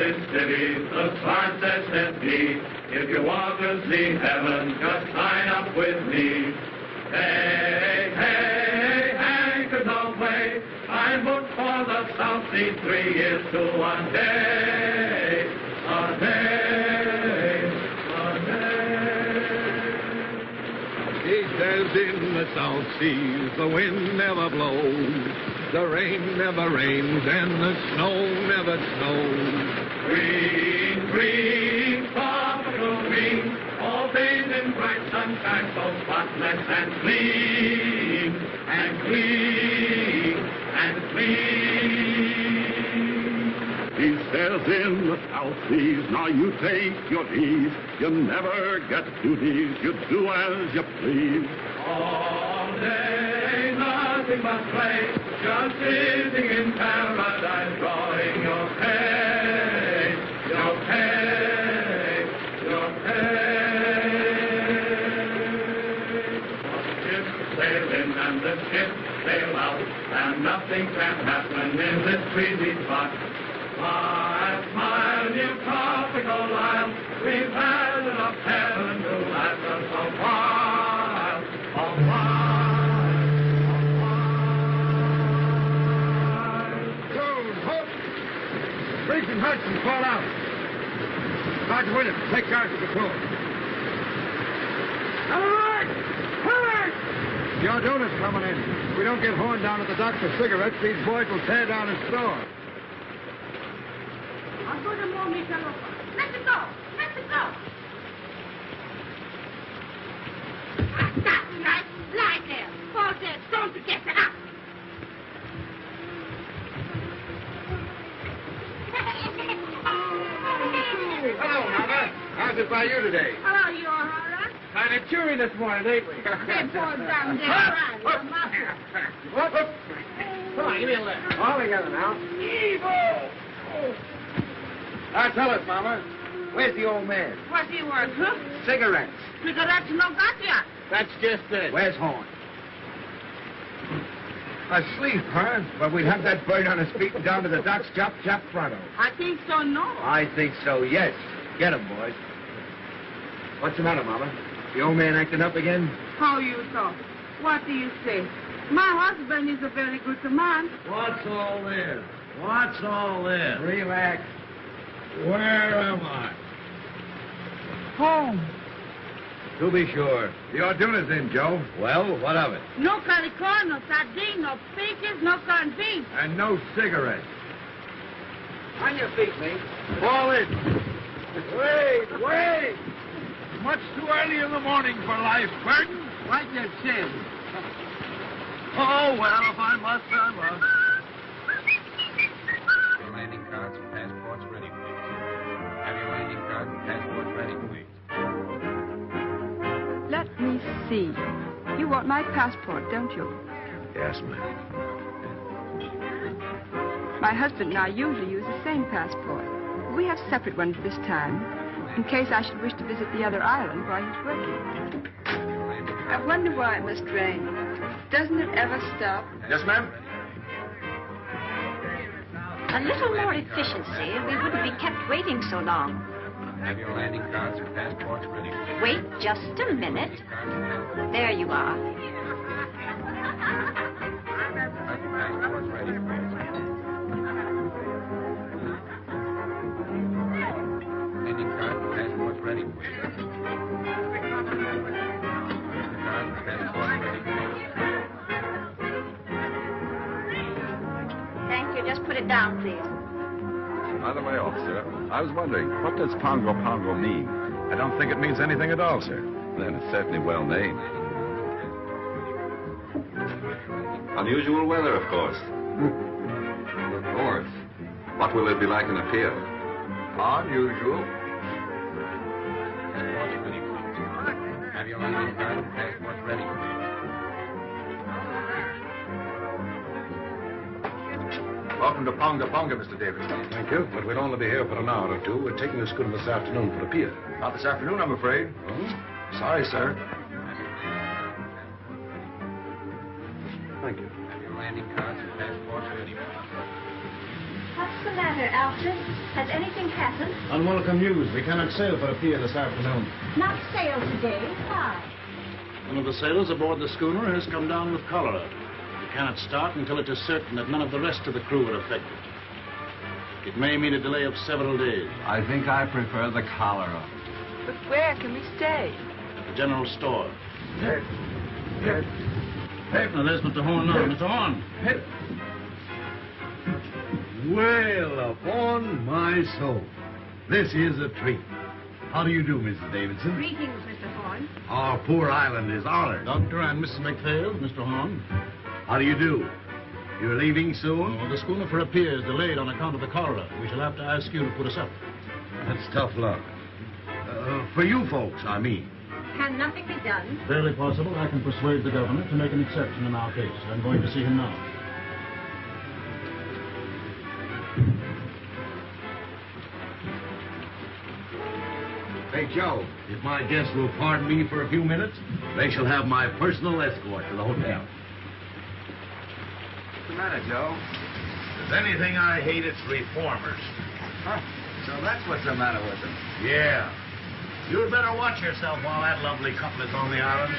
this city, the sign says empty. If you want to see heaven, just sign up with me. Hey, hey, anchors away. I'm booked for the South Sea 3 years to 1 day. A day, a day. He says in the South Seas the wind never blows, the rain never rains, and the snow never snows. Green, green, tropical green, all days in bright sunshine, so spotless and clean, and clean, and clean. He says in the South Seas, now you take your ease, you never get duties, you do as you please. All day, nothing but play, just sitting in paradise, drawing your pay, your pay, your pay. The ship sailing and the ship sail out, and nothing can happen in this breezy spot. Smile, smile, you tropical isle, we've had enough heaven to last us a while, a while, a while. Go, hook! Briggs and Hudson, fall out. Sergeant Williams, take charge of the crew. Alert! Alert! Your donuts coming in. If we don't get horned down at the dock for cigarettes, these boys will tear down the store. Let it go! Let it go! Stop! Right? Lie there! Hold there! Don't get it up! Hello, Mama. How's it by you today? Hello, you all right? Kind of cheery this morning, ain't we? They fall down there. Right, your mouth. What? Come on, give me a lift. All together now. Evil! Oh. Now, tell us, Mama. Where's the old man? What's he worth, huh? Cigarettes. Cigarettes no got ya. That's just it. Where's Horn? Asleep, huh? Well, we'd have that bird on his feet and down to the docks, chop, chop, pronto. I think so, no. I think so, yes. Get him, boys. What's the matter, Mama? The old man acting up again? How you talk? What do you say? My husband is a very good man. What's all this? What's all this? Relax. Where am I? Home. To be sure. The Orduna's in, Joe. Well, what of it? No calicorn, no sardine, no peaches, no corned beef. And no cigarettes. On your feet, mate. Fall in. Wait! Much too early in the morning for life, Burton. Wipe your chin. Oh, well, if I must, I must. Your landing cards and passports ready, please. Have your landing cards and passports ready, please. Let me see. You want my passport, don't you? Yes, ma'am. My husband and I usually use the same passport. We have separate ones this time, in case I should wish to visit the other island while he's working. I wonder why it must rain. Doesn't it ever stop? Yes, ma'am? A little more efficiency, we wouldn't be kept waiting so long. Have your landing cards and passports ready, please. Wait just a minute. There you are. Have your passports ready, please. Landing cards and passports ready, please. Landing cards and passports ready, please. Thank you. Just put it down, please. By the way, officer, I was wondering, what does Pongo Pongo mean? I don't think it means anything at all, sir. Then it's certainly well named. Unusual weather, of course. North. What will it be like in the pier? Unusual. Passports ready, please. Have your landing cards and passports ready, please. Welcome to Ponga Ponga, Mr. Davidson. Thank you, but we'll only be here for an hour or two. We're taking the schooner this afternoon for the pier. Not this afternoon, I'm afraid. Oh? Sorry, sir. Thank you. Have your landing cards and passports ready, please. What's the matter, Alfred? Has anything happened? Unwelcome news. We cannot sail for a pier this afternoon. Not sail today. Why? One of the sailors aboard the schooner has come down with cholera. We cannot start until it is certain that none of the rest of the crew are affected. It may mean a delay of several days. I think I prefer the cholera. But where can we stay? At the general store. Now, there's Mr. Horn now. Mr. Horn. Well, upon my soul. This is a treat. How do you do, Mrs. Davidson? Greetings, Mr. Horn. Our poor island is honored. Doctor and Mrs. McPhail, Mr. Horn. How do you do? You're leaving soon? Oh, the schooner for a pier is delayed on account of the cholera. We shall have to ask you to put us up. That's tough luck. For you folks, I mean. Can nothing be done? Barely possible. I can persuade the governor to make an exception in our case. I'm going to see him now. Hey, Joe, if my guests will pardon me for a few minutes, they shall have my personal escort to the hotel. What's the matter, Joe? If there's anything I hate, it's reformers. Huh. So that's what's the matter with them. Yeah. You'd better watch yourself while that lovely couple is on the island.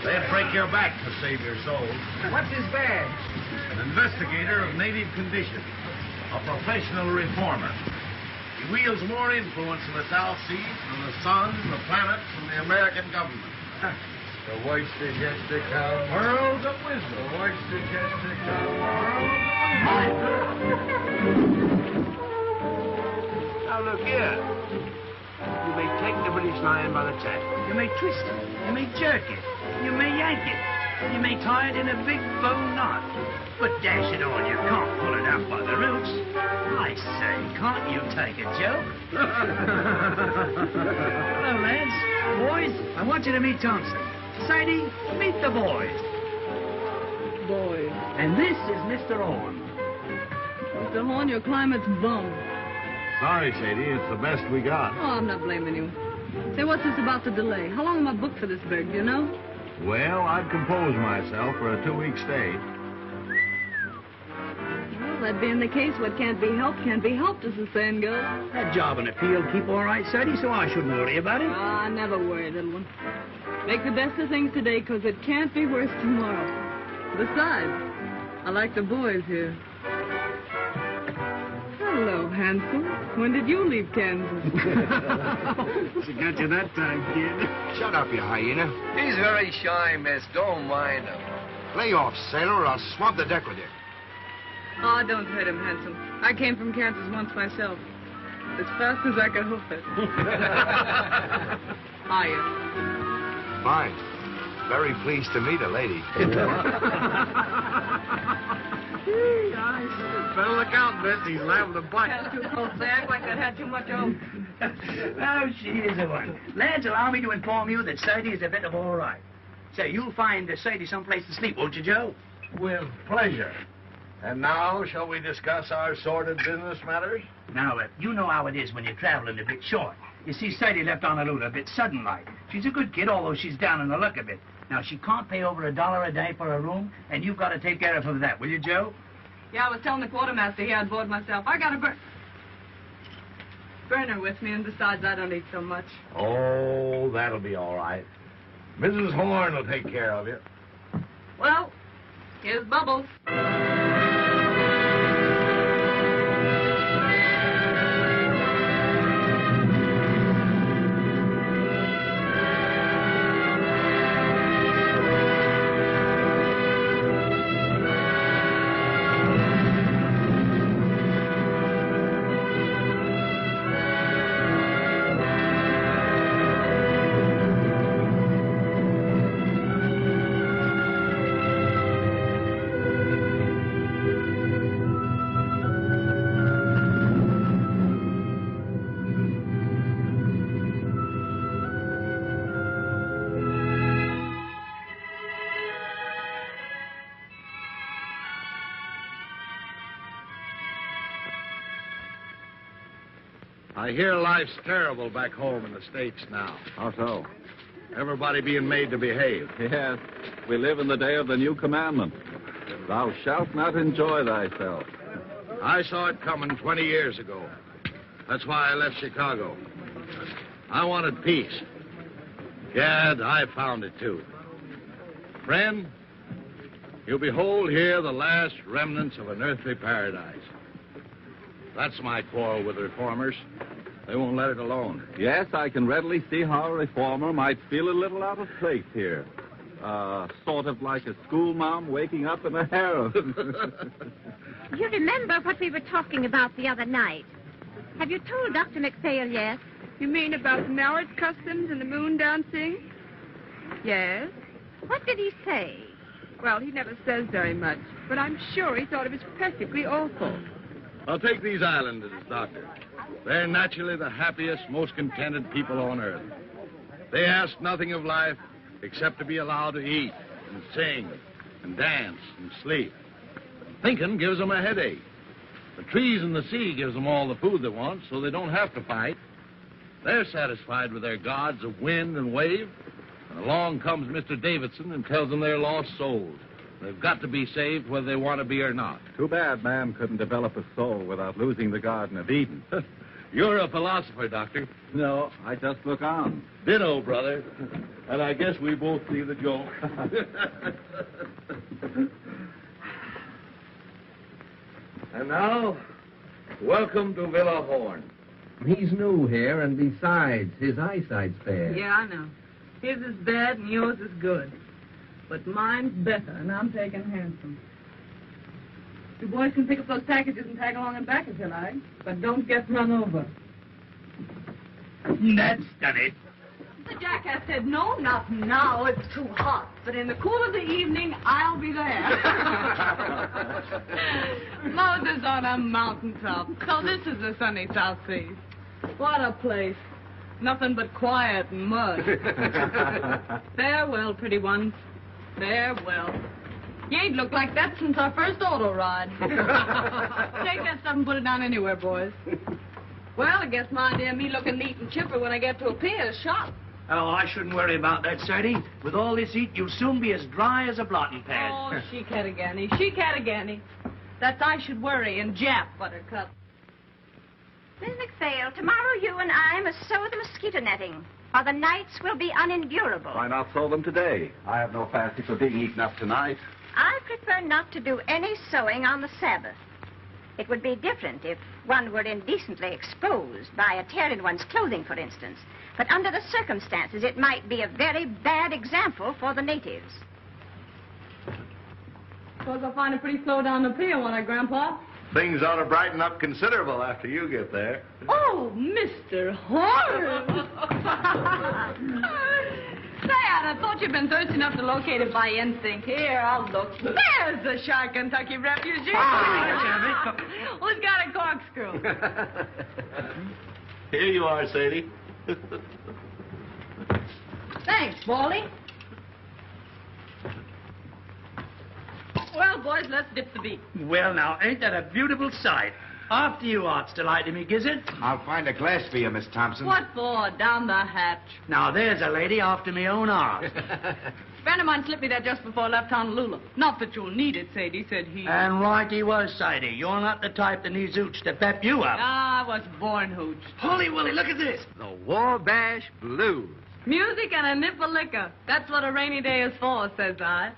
They'd break your back to save your soul. What's his badge? An investigator of native condition. A professional reformer. He wields more influence in the South Seas than the sun, the planets, and the American government. The voice is yet to come. Worlds of wisdom. The voice is yet to come. Worlds of wisdom. Now look here. You may take the British Lion by the tail. You may twist it. You may jerk it. You may yank it. You may tie it in a big bow knot. But dash it all, you can't pull it out by the roots. I say, can't you take a joke? Hello, lads. Boys, I want you to meet Thompson. Sadie, meet the boys. Boy. And this is Mr. Horn. Mr. Horn, your climate's bum. Sorry, Sadie. It's the best we got. Oh, I'm not blaming you. Say, what's this about the delay? How long am I booked for this bird, do you know? Well, I'd compose myself for a 2-week stay. Well, that being the case, what can't be helped, as the saying goes. That job and appeal keep all right, Sadie, so I shouldn't worry about it. I never worry, little one. Make the best of things today, because it can't be worse tomorrow. Besides, I like the boys here. Hello, handsome. When did you leave Kansas? She got you that time, kid. Shut up, you hyena. He's very shy, miss. Don't mind him. Lay off, sailor, or I'll swab the deck with you. Oh, don't hurt him, handsome. I came from Kansas once myself. As fast as I could hoof it. Hiya. Fine. Very pleased to meet a lady. Better look out, miss. He's liable to bite. That's too close. They act like they'd had too much of. Oh, she is a one. Lads, allow me to inform you that Sadie is a bit of all right. Say, you'll find Sadie someplace to sleep, won't you, Joe? With pleasure. And now, shall we discuss our sordid business matters? Now, you know how it is when you're traveling a bit short. You see, Sadie left Honolulu a bit sudden-like. She's a good kid, although she's down in the luck a bit. Now, she can't pay over $1 a day for a room, and you've got to take care of her for that, will you, Joe? Yeah, I was telling the quartermaster here on board myself. I got a burner with me, and besides, I don't eat so much. Oh, that'll be all right. Mrs. Horn will take care of you. Well, here's Bubbles. I hear life's terrible back home in the States now. How so? Everybody being made to behave. Yes, we live in the day of the new commandment. Thou shalt not enjoy thyself. I saw it coming 20 years ago. That's why I left Chicago. I wanted peace. Gad, I found it too. Friend, you behold here the last remnants of an earthly paradise. That's my quarrel with reformers. They won't let it alone. Yes, I can readily see how a reformer might feel a little out of place here. Sort of like a schoolma'am waking up in a harem. You remember what we were talking about the other night? Have you told Dr. McPhail yet? You mean about marriage customs and the moon dancing? Yes. What did he say? Well, he never says very much, but I'm sure he thought it was perfectly awful. I'll take these islanders, Doctor. They're naturally the happiest, most contented people on earth. They ask nothing of life except to be allowed to eat and sing and dance and sleep. Thinking gives them a headache. The trees and the sea gives them all the food they want, so they don't have to fight. They're satisfied with their gods of wind and wave. And along comes Mr. Davidson and tells them they're lost souls. They've got to be saved whether they want to be or not. Too bad man couldn't develop a soul without losing the Garden of Eden. You're a philosopher, Doctor. No, I just look on. Ditto, brother. And I guess we both see the joke. And now, welcome to Villa Horn. He's new here, and besides, his eyesight's bad. Yeah, I know. His is bad and yours is good. But mine's better, and I'm taking handsome. You boys can pick up those packages and tag along and back if you like, but don't get run over. That's done it. The jackass said, no, not now, it's too hot. But in the cool of the evening, I'll be there. Moses on a mountaintop. So this is the sunny South Seas. What a place. Nothing but quiet and mud. Farewell, pretty ones. Farewell. You ain't looked like that since our first auto ride. Take that stuff and put it down anywhere, boys. Well, I guess my idea of me looking neat and chipper when I get to a pier is shot. Oh, I shouldn't worry about that, Sadie. With all this heat, you'll soon be as dry as a blotting pad. Oh, she-cat-a-ganny, she-cat-a-ganny. That's I should worry and Jap, Buttercup. Miss McPhail, tomorrow you and I must sew the mosquito netting, or the nights will be unendurable. Why not sew them today? I have no fancy for being eaten up tonight. I prefer not to do any sewing on the Sabbath. It would be different if one were indecently exposed by a tear in one's clothing, for instance. But under the circumstances, it might be a very bad example for the natives. Suppose I'll find it pretty slow down the pier, won't I, Grandpa? Things ought to brighten up considerable after you get there. Oh, Mr. Horace! Say, I thought you'd been thirsty enough to locate it by instinct. Here, I'll look. There's the shy Kentucky refugee. Who's got a corkscrew? Here you are, Sadie. Thanks, Baldy. Well, boys, let's dip the beat. Well, now, ain't that a beautiful sight? After you, Art's delighted me, Gizzard. I'll find a glass for you, Miss Thompson. What for? Down the hatch. Now, there's a lady after me own art. A friend of mine slipped me that just before I left Honolulu. Not that you'll need it, Sadie, said he. And right he was, Sadie. You're not the type that needs hooch to pep you up. Ah, I was born hooch. Holy Willie, look at this. The Wabash Blues. Music and a nip of liquor. That's what a rainy day is for, says I.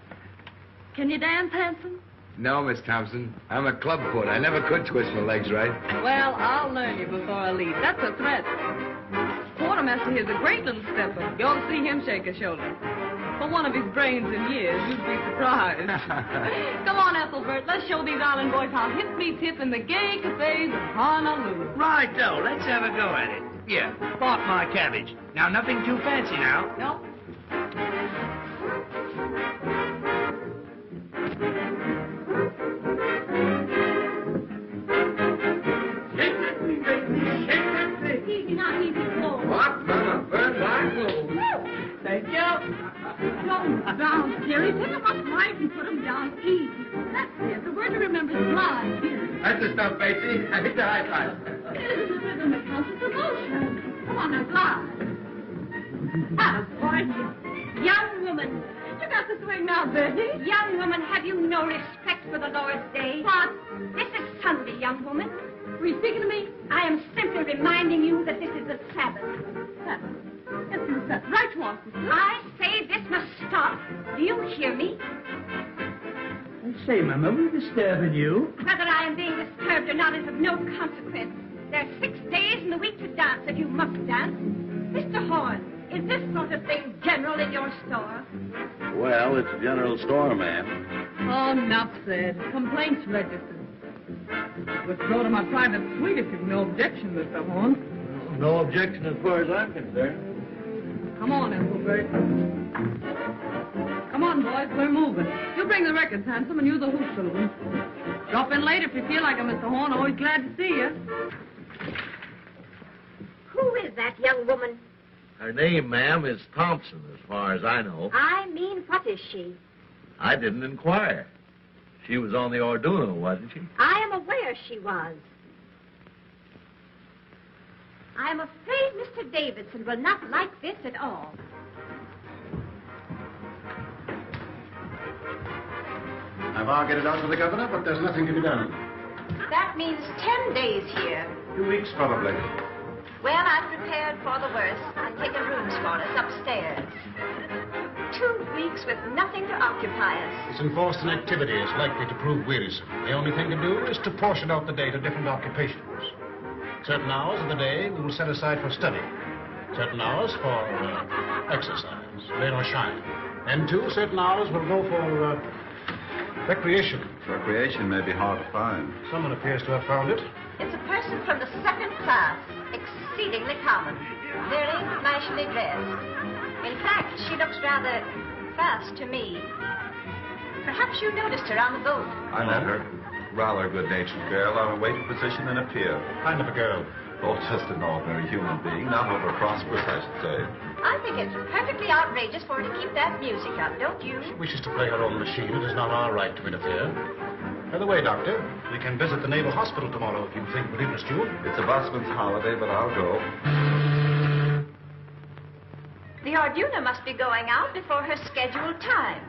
Can you dance, Hanson? No, Miss Thompson. I'm a clubfoot. I never could twist my legs right. Well, I'll learn you before I leave. That's a threat. Quartermaster here's a great little stepper. You ought to see him shake a shoulder. For one of his brains in years, you'd be surprised. Come on, Ethelbert. Let's show these island boys how hip meets hip in the gay cafes of Honolulu. Right, though. Let's have a go at it. Here, spot my cabbage. Now, nothing too fancy now. Nope. Easy now, easy, slow. What, Mama? Burn my clothes. Thank you. Slow down, Jerry. Pick them up right and put them down easy. That's it. The word to remember is glide, Jerry. That's the stuff, Basie. I hit the high five. It isn't the rhythm that counts, it's the motion. Come on now, glide. Attaboy. Young woman. You got the swing now, Betty. Young woman, have you no respect for the Lord's Day. What? This is Sunday, young woman. Were you speaking to me? I am simply reminding you that this is the Sabbath. Sabbath. Yes, you said. Right, you are, sister. I say this must stop. Do you hear me? I say, Mama, we're disturbing you. Whether I am being disturbed or not is of no consequence. There are 6 days in the week to dance, and you must dance. Mr. Horn, is this sort of thing general in your store? Well, it's a general store, ma'am. Oh, enough said. Complaints registered. Withdraw to my private suite if you've no objection, Mr. Horn. No objection as far as I'm concerned. Come on, Ethelbert. Come on, boys, we're moving. You bring the records, Handsome, and you the hoop children. Drop in late if you feel like it, Mr. Horn. Always glad to see you. Who is that young woman? Her name, ma'am, is Thompson, as far as I know. I mean, what is she? I didn't inquire. She was on the Orduno, wasn't she? I am aware she was. I am afraid Mr. Davidson will not like this at all. I've argued it out with the governor, but there's nothing to be done. That means 10 days here. 2 weeks, probably. Well, I've prepared for the worst. I've taken rooms for us upstairs. 2 weeks with nothing to occupy us. This enforced inactivity is likely to prove wearisome. The only thing to do is to portion out the day to different occupations. Certain hours of the day we will set aside for study. Certain hours for exercise, rain or shine. And certain hours will go for recreation. Recreation may be hard to find. Someone appears to have found it. It's a person from the 2nd class, exceedingly common, very flashily dressed. In fact, she looks rather fast to me. Perhaps you noticed her on the boat. I met her. Rather a good-natured girl on a waiting position in a pier. Kind of a girl. Oh, just an ordinary human being, not over prosperous, I should say. I think it's perfectly outrageous for her to keep that music up, don't you? She wishes to play her own machine. It is not our right to interfere. By the way, Doctor, we can visit the Naval Hospital tomorrow if you think it would interest you. It's a busman's holiday, but I'll go. The Orduna must be going out before her scheduled time.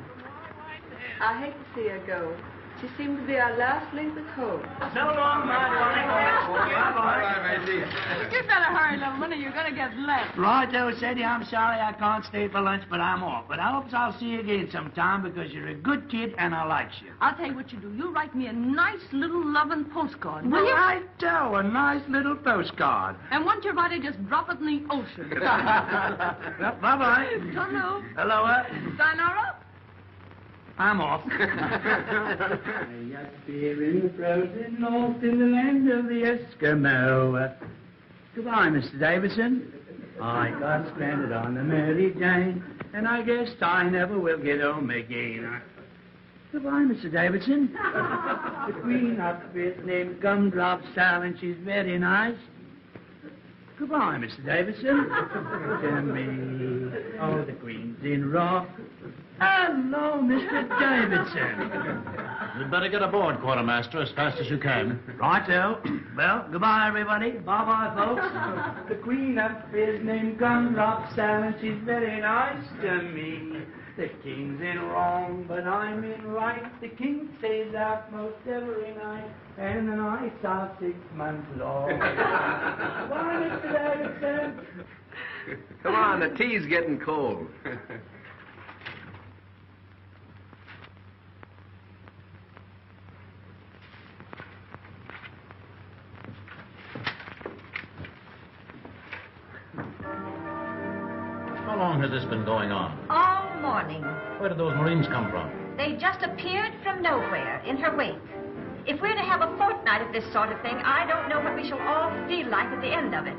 I hate to see her go. She seemed to be our last link with hope. So long, my You better hurry, little one, or you're going to get left. Righto, Sadie, I'm sorry I can't stay for lunch, but I'm off. But I hope I'll see you again sometime because you're a good kid and I likes you. I'll tell you what you do. You write me a nice little loving postcard, will you? Righto, a nice little postcard. And once you write it, just drop it in the ocean. Well, bye-bye. Hello. Hello, Sayonara. I'm off. I up here in the frozen north in the land of the Eskimo. Goodbye, Mr. Davidson. I got stranded on the Mary Jane, and I guess I never will get home again. Goodbye, Mr. Davidson. The queen up with named Gumdrop Sal, and she's very nice. Goodbye, Mr. Davidson. To me, oh, the queen's in rock. Hello, Mr. Davidson. You'd better get aboard, Quartermaster, as fast as you can. Righto. Well, goodbye, everybody. Bye-bye, folks. The queen up is named Gumdrop Sal, and she's very nice to me. The king's in wrong, but I'm in right. The king stays out most every night, and the nights are 6 months long. Bye, Mr. Davidson. Come on, the tea's getting cold. How long has this been going on? All morning. Where did those Marines come from? They just appeared from nowhere in her wake. If we're to have a fortnight of this sort of thing, I don't know what we shall all feel like at the end of it.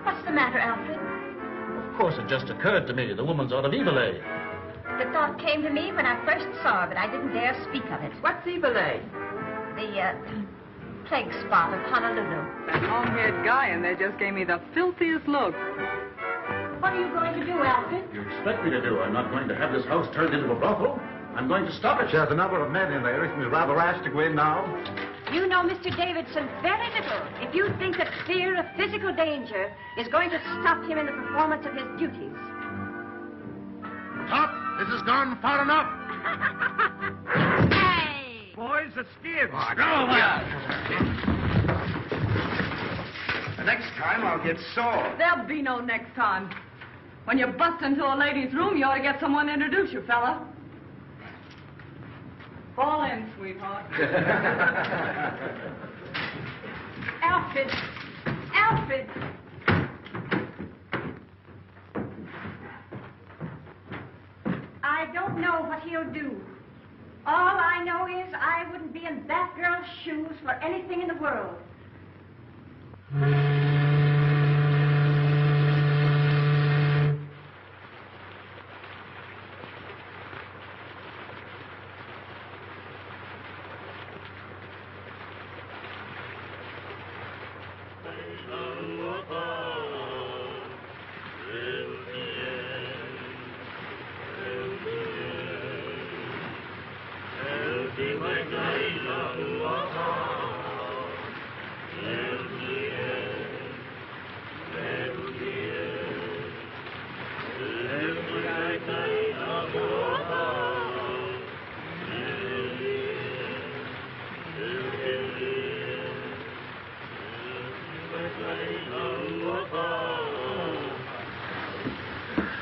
What's the matter, Alfred? Of course, it just occurred to me. The woman's out of Evil A. The thought came to me when I first saw her, but I didn't dare speak of it. What's Evil A? The, plague spot of Honolulu. That long-haired guy in there just gave me the filthiest look. What are you going to do, Alfred? You expect me to do? I'm not going to have this house turned into a brothel. I'm going to stop it. She has a number of men in there. Isn't it rather rash to go in now? You know Mr. Davidson very little if you think that fear of physical danger is going to stop him in the performance of his duties. Stop! This has gone far enough. Hey! boys. Let's give. Oh, go The next time I'll get sore. There'll be no next time. When you bust into a lady's room, you ought to get someone to introduce you, fella. Fall in, sweetheart. Alfred! Alfred! I don't know what he'll do. All I know is I wouldn't be in that girl's shoes for anything in the world.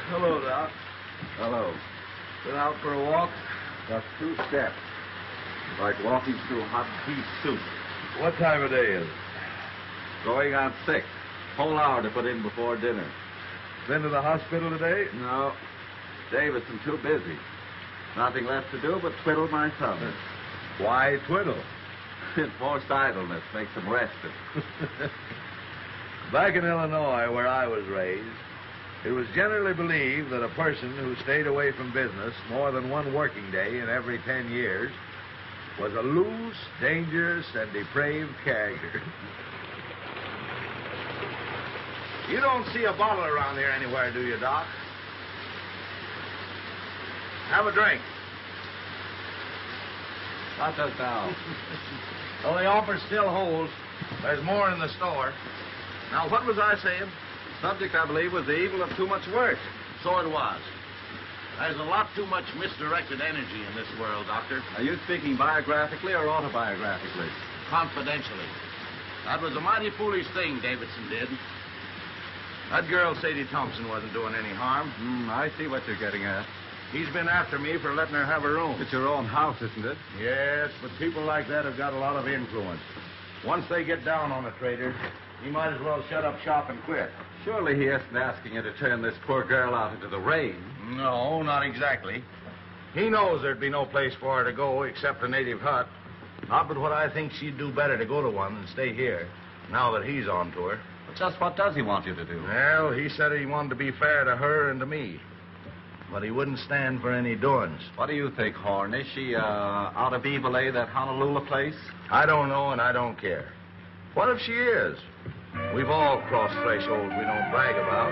Hello, Doc. Hello. Been out for a walk? Just 2 steps. Like walking through hot beef soup. What time of day is it? Going on 6. Whole hour to put in before dinner. Been to the hospital today? No. Davidson too busy. Nothing left to do but twiddle my thumbs. Why twiddle? Enforced idleness makes him rested. Back in Illinois, where I was raised, it was generally believed that a person who stayed away from business more than one working day in every 10 years was a loose, dangerous, and depraved character. You don't see a bottle around here anywhere, do you, Doc? Have a drink. Not just now. Well, the offer still holds. There's more in the store. Now, what was I saying? Subject, I believe, was the evil of too much work. So it was. There's a lot too much misdirected energy in this world, Doctor. Are you speaking biographically or autobiographically? Confidentially. That was a mighty foolish thing Davidson did. That girl, Sadie Thompson, wasn't doing any harm. I see what you're getting at. He's been after me for letting her have her room. It's your own house, isn't it? Yes, but people like that have got a lot of influence. Once they get down on a trader, he might as well shut up shop and quit. Surely he isn't asking you to turn this poor girl out into the rain. No, not exactly. He knows there'd be no place for her to go except a native hut. Not but what I think she'd do better to go to one than stay here, now that he's on to her. But just what does he want you to do? Well, he said he wanted to be fair to her and to me. But he wouldn't stand for any doings. What do you think, Horn? Is she out of Evil, that Honolulu place? I don't know, and I don't care. What if she is? We've all crossed thresholds we don't brag about.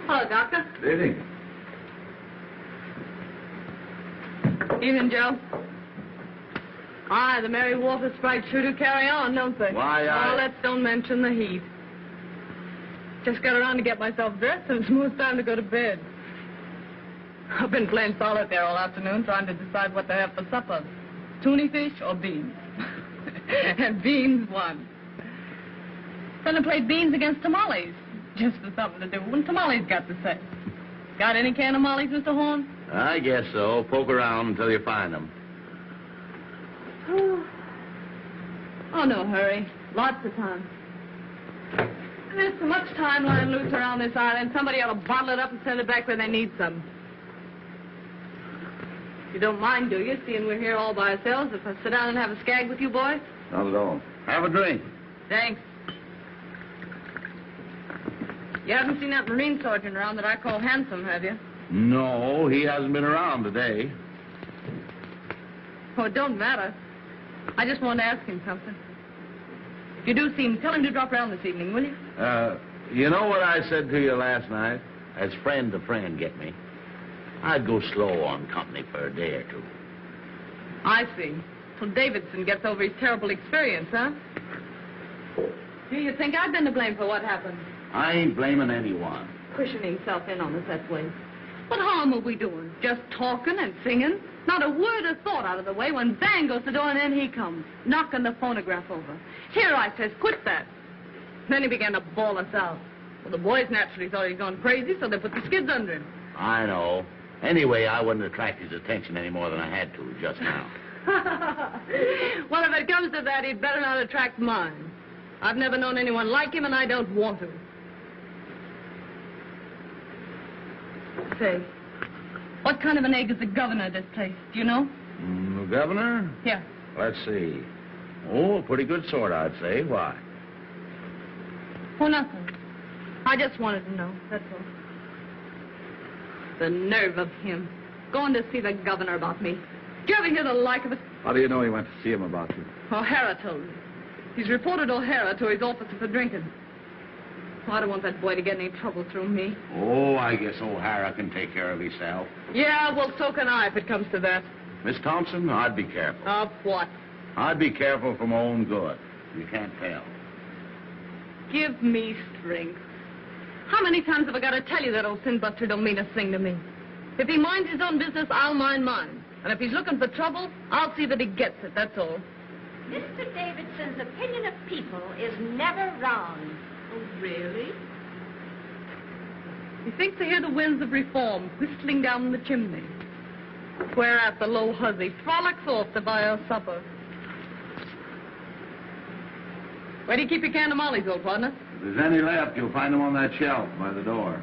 Hello, Doctor. Good evening. Evening, Joe. Aye, the merry water sprites sure do carry on, don't they? Why, Oh, let's don't mention the heat. Just got around to get myself dressed, and it's almost time to go to bed. I've been playing solitaire all afternoon, trying to decide what to have for supper. Tuna fish or beans? And beans won. Then I played beans against tamales, just for something to do. When tamales got to say. Got any can of mollies, Mr. Horn? I guess so. Poke around until you find them. Oh, no hurry. Lots of time. There's so much time lying loose around this island, somebody ought to bottle it up and send it back where they need some. You don't mind, do you, seeing we're here all by ourselves, if I sit down and have a skag with you boys? Not at all. Have a drink. Thanks. You haven't seen that Marine sergeant around that I call handsome, have you? No, he hasn't been around today. Oh, it don't matter. I just wanted to ask him something. If you do see him, tell him to drop around this evening, will you? You know what I said to you last night? As friend to friend, get me? I'd go slow on company for a day or two. I see. Till Davidson gets over his terrible experience, huh? Do you think I've been to blame for what happened? I ain't blaming anyone. Pushing himself in on us that way. What harm are we doing? Just talking and singing? Not a word of thought out of the way when bang goes the door and in he comes, knocking the phonograph over. Here, I says, quit that. Then he began to bawl us out. Well, the boys naturally thought he'd gone crazy, so they put the skids under him. I know. Anyway, I wouldn't attract his attention any more than I had to just now. Well, if it comes to that, he'd better not attract mine. I've never known anyone like him, and I don't want to. Say, what kind of an egg is the governor of this place? Do you know? The governor? Yeah. Let's see. Oh, a pretty good sort, I'd say. Why? Oh, nothing. I just wanted to know, that's all. The nerve of him. Going to see the governor about me. Do you ever hear the like of it? How do you know he went to see him about you? O'Hara told me. He's reported O'Hara to his officer for drinking. Oh, I don't want that boy to get any trouble through me. Oh, I guess O'Hara can take care of himself. Yeah, well, so can I if it comes to that. Miss Thompson, I'd be careful. Of what? I'd be careful for my own good. You can't tell. Give me strength. How many times have I got to tell you that old sin-buster don't mean a thing to me? If he minds his own business, I'll mind mine. And if he's looking for trouble, I'll see that he gets it, that's all. Mr. Davidson's opinion of people is never wrong. Oh, really? He thinks to hear the winds of reform whistling down the chimney. Whereat the low hussy frolics off to buy her supper. Where do you keep your can of mollies, old partner? If there's any left, you'll find them on that shelf by the door.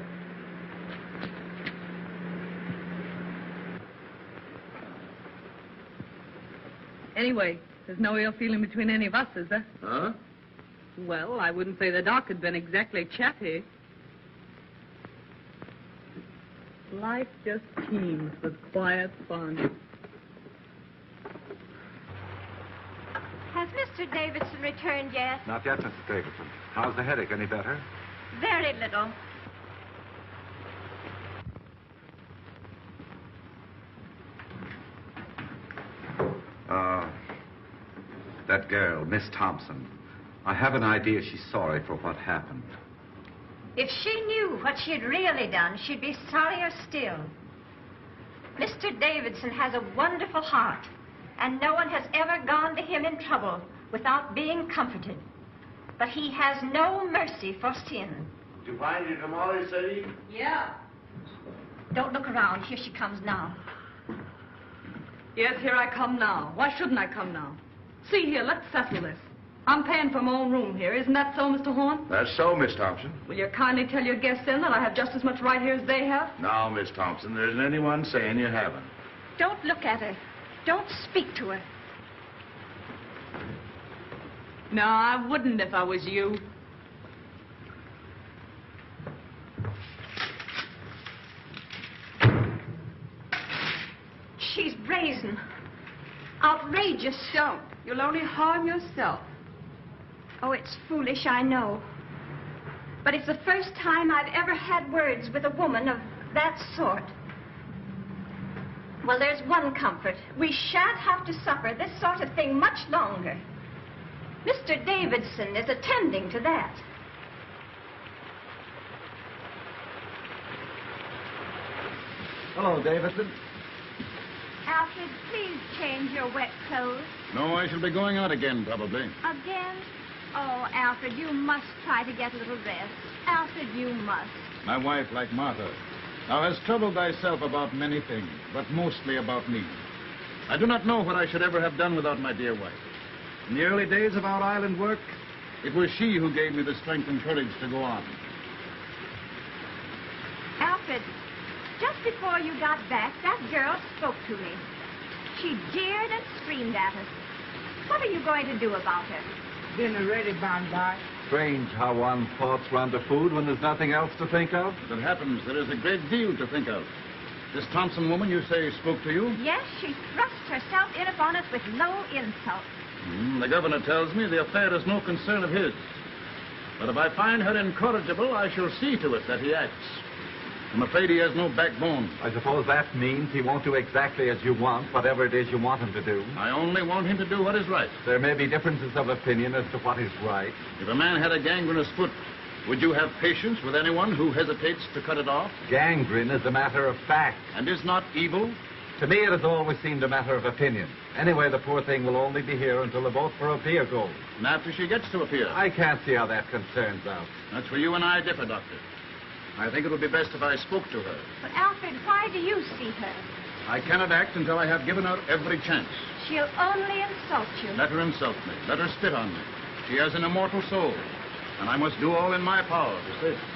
Anyway, there's no ill feeling between any of us, is there? Huh? Well, I wouldn't say the doc had been exactly chatty. Life just teems with quiet fun. Has Mr. Davidson returned yet? Not yet, Mrs. Davidson. How's the headache? Any better? Very little. That girl, Miss Thompson. I have an idea she's sorry for what happened. If she knew what she'd really done, she'd be sorrier still. Mr. Davidson has a wonderful heart, and no one has ever gone to him in trouble without being comforted. But he has no mercy for sin. Did you find your tamales, Sadie? Yeah. Don't look around. Here she comes now. Yes, here I come now. Why shouldn't I come now? See here, let's settle this. I'm paying for my own room here. Isn't that so, Mr. Horn? That's so, Miss Thompson. Will you kindly tell your guests in that I have just as much right here as they have? Now, Miss Thompson, there isn't anyone saying you haven't. Don't look at her. Don't speak to her. No, I wouldn't if I was you. She's brazen. Outrageous. Don't. You'll only harm yourself. Oh, it's foolish, I know. But it's the first time I've ever had words with a woman of that sort. Well, there's one comfort. We shan't have to suffer this sort of thing much longer. Mr. Davidson is attending to that. Hello, Davidson. Alfred, please change your wet clothes. No, I shall be going out again, probably. Again? Oh, Alfred, you must try to get a little rest. Alfred, you must. My wife, like Martha, thou hast troubled thyself about many things, but mostly about me. I do not know what I should ever have done without my dear wife. In the early days of our island work, it was she who gave me the strength and courage to go on. Alfred, just before you got back, that girl spoke to me. She jeered and screamed at us. What are you going to do about her? Dinner ready, by. Strange how one's thoughts run to food when there's nothing else to think of. As it happens, there is a great deal to think of. This Thompson woman, you say, spoke to you? Yes, she thrust herself in upon us with low insult. The governor tells me the affair is no concern of his. But if I find her incorrigible, I shall see to it that he acts. I'm afraid he has no backbone. I suppose that means he won't do exactly as you want, whatever it is you want him to do. I only want him to do what is right. There may be differences of opinion as to what is right. If a man had a gangrenous foot, would you have patience with anyone who hesitates to cut it off? Gangrene is a matter of fact. And is not evil? To me, it has always seemed a matter of opinion. Anyway, the poor thing will only be here until the boat for a pier goes. And after she gets to a pier? I can't see how that concerns us. That's where you and I differ, Doctor. I think it would be best if I spoke to her. But, Alfred, why do you see her? I cannot act until I have given her every chance. She'll only insult you. Let her insult me. Let her spit on me. She has an immortal soul, and I must do all in my power to save her.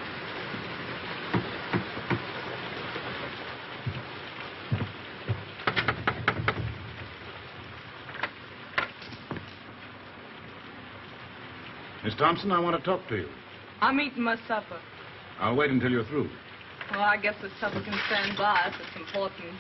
Miss Thompson, I want to talk to you. I'm eating my supper. I'll wait until you're through. Well, I guess the supper can stand by if it's important.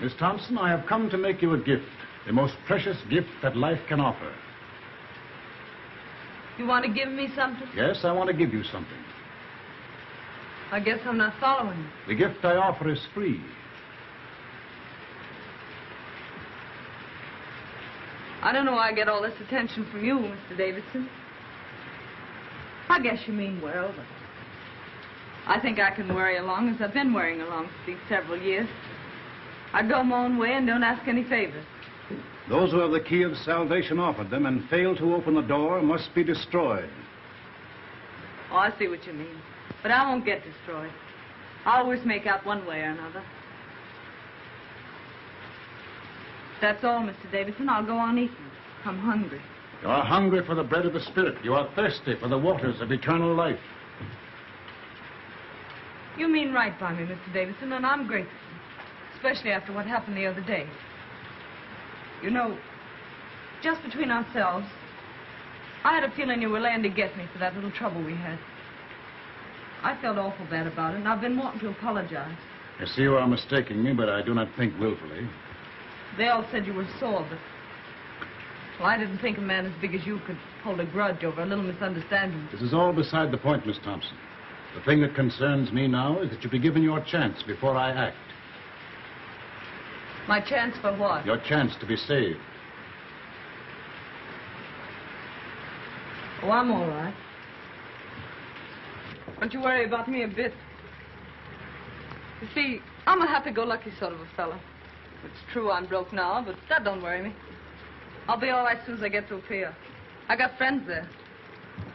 Miss Thompson, I have come to make you a gift, the most precious gift that life can offer. You want to give me something? Yes, I want to give you something. I guess I'm not following you. The gift I offer is free. I don't know why I get all this attention from you, Mr. Davidson. I guess you mean well, but I think I can worry along as I've been worrying along for these several years. I go my own way and don't ask any favors. Those who have the key of salvation offered them and fail to open the door must be destroyed. Oh, I see what you mean. But I won't get destroyed. I always make out one way or another. That's all, Mr. Davidson. I'll go on eating. I'm hungry. You are hungry for the bread of the Spirit. You are thirsty for the waters of eternal life. You mean right by me, Mr. Davidson, and I'm grateful. Especially after what happened the other day. You know, just between ourselves, I had a feeling you were laying to get me for that little trouble we had. I felt awful bad about it, and I've been wanting to apologize. I see you are mistaking me, but I do not think willfully. They all said you were sore, but... Well, I didn't think a man as big as you could hold a grudge over a little misunderstanding. This is all beside the point, Miss Thompson. The thing that concerns me now is that you be given your chance before I act. My chance for what? Your chance to be saved. Oh, I'm all right. Don't you worry about me a bit. You see, I'm a happy-go-lucky sort of a fella. It's true I'm broke now, but that don't worry me. I'll be all right as soon as I get to a pier. I got friends there.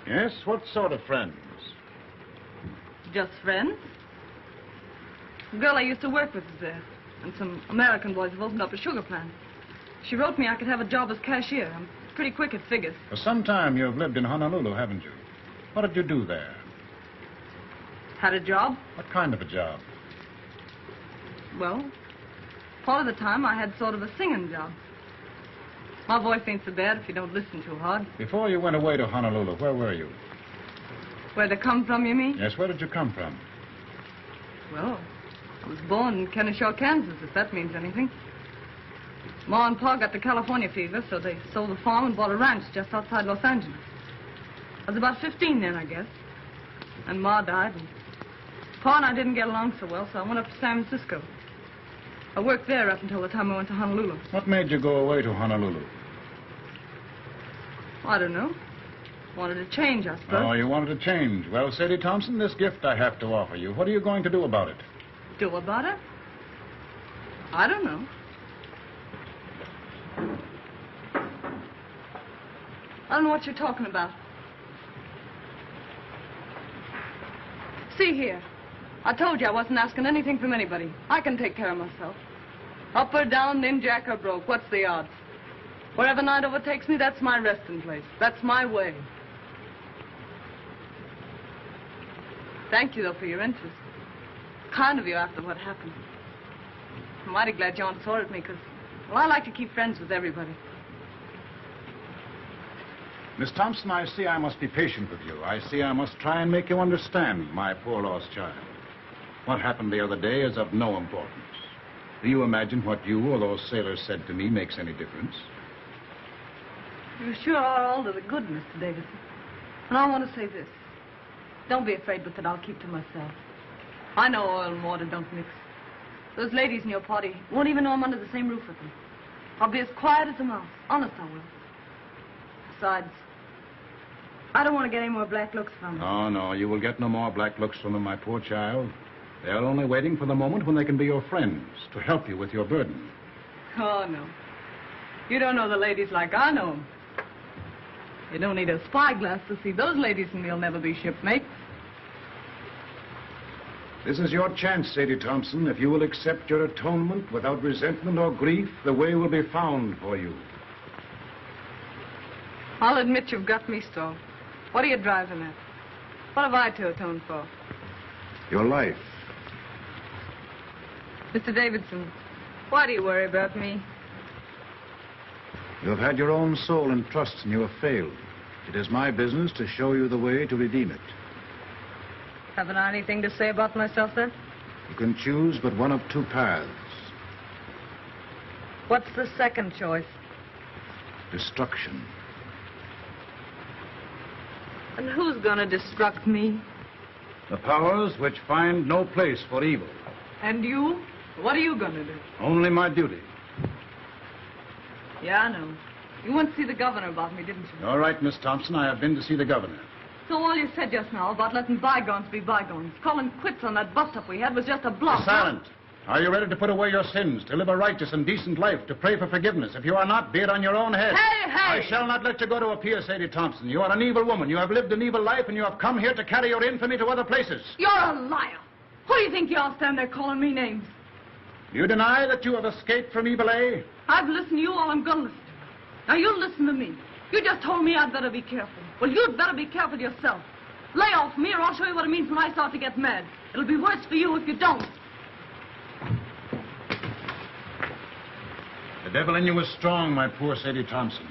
Yes? What sort of friends? Just friends. The girl I used to work with is there. And some American boys have opened up a sugar plant. She wrote me I could have a job as cashier. I'm pretty quick at figures. For some time you've lived in Honolulu, haven't you? What did you do there? Had a job? What kind of a job? Well, part of the time I had sort of a singing job. My voice ain't so bad if you don't listen too hard. Before you went away to Honolulu, where were you? Where they come from, you mean? Yes, where did you come from? Well, I was born in Kennesaw, Kansas, if that means anything. Ma and Pa got the California fever, so they sold the farm and bought a ranch just outside Los Angeles. I was about 15 then, I guess. And Ma died, and Pa and I didn't get along so well, so I went up to San Francisco. I worked there up until the time I went to Honolulu. What made you go away to Honolulu? I don't know. Wanted to change, I suppose. Oh, you wanted to change. Well, Sadie Thompson, this gift I have to offer you. What are you going to do about it? Do about it? I don't know. I don't know what you're talking about. See here. I told you I wasn't asking anything from anybody. I can take care of myself. Up or down, ninjack or broke, what's the odds? Wherever night overtakes me, that's my resting place. That's my way. Thank you, though, for your interest. Kind of you after what happened. I'm mighty glad John saw at me, because, well, I like to keep friends with everybody. Miss Thompson, I see I must be patient with you. I see I must try and make you understand my poor lost child. What happened the other day is of no importance. Do you imagine what you or those sailors said to me makes any difference? You sure are all to the good, Mr. Davidson. And I want to say this. Don't be afraid but that I'll keep to myself. I know oil and water don't mix. Those ladies in your party won't even know I'm under the same roof with them. I'll be as quiet as a mouse. Honest, I will. Besides, I don't want to get any more black looks from them. Oh, no, you will get no more black looks from them, my poor child. They're only waiting for the moment when they can be your friends, to help you with your burden. Oh, no. You don't know the ladies like I know them. You don't need a spyglass to see those ladies, and we'll never be shipmates. This is your chance, Sadie Thompson. If you will accept your atonement without resentment or grief, the way will be found for you. I'll admit you've got me stalled. What are you driving at? What have I to atone for? Your life. Mr. Davidson, why do you worry about me? You have had your own soul in trust, and you have failed. It is my business to show you the way to redeem it. Haven't I anything to say about myself, then? You can choose but one of two paths. What's the second choice? Destruction. And who's gonna destruct me? The powers which find no place for evil. And you? What are you gonna do? Only my duty. Yeah, I know. You went to see the governor about me, didn't you? All right, Miss Thompson, I have been to see the governor. So all you said just now about letting bygones be bygones, calling quits on that bust-up we had was just a bluff. Be silent. Are you ready to put away your sins, to live a righteous and decent life, to pray for forgiveness? If you are not, be it on your own head. Hey, hey! I shall not let you go to a pier, Sadie Thompson. You are an evil woman. You have lived an evil life, and you have come here to carry your infamy to other places. You're a liar. Who do you think you are standing there calling me names? Do you deny that you have escaped from evil, eh? I've listened to you all I'm going to listen to. Now, you listen to me. You just told me I'd better be careful. Well, you'd better be careful yourself. Lay off me, or I'll show you what it means when I start to get mad. It'll be worse for you if you don't. The devil in you is strong, my poor Sadie Thompson.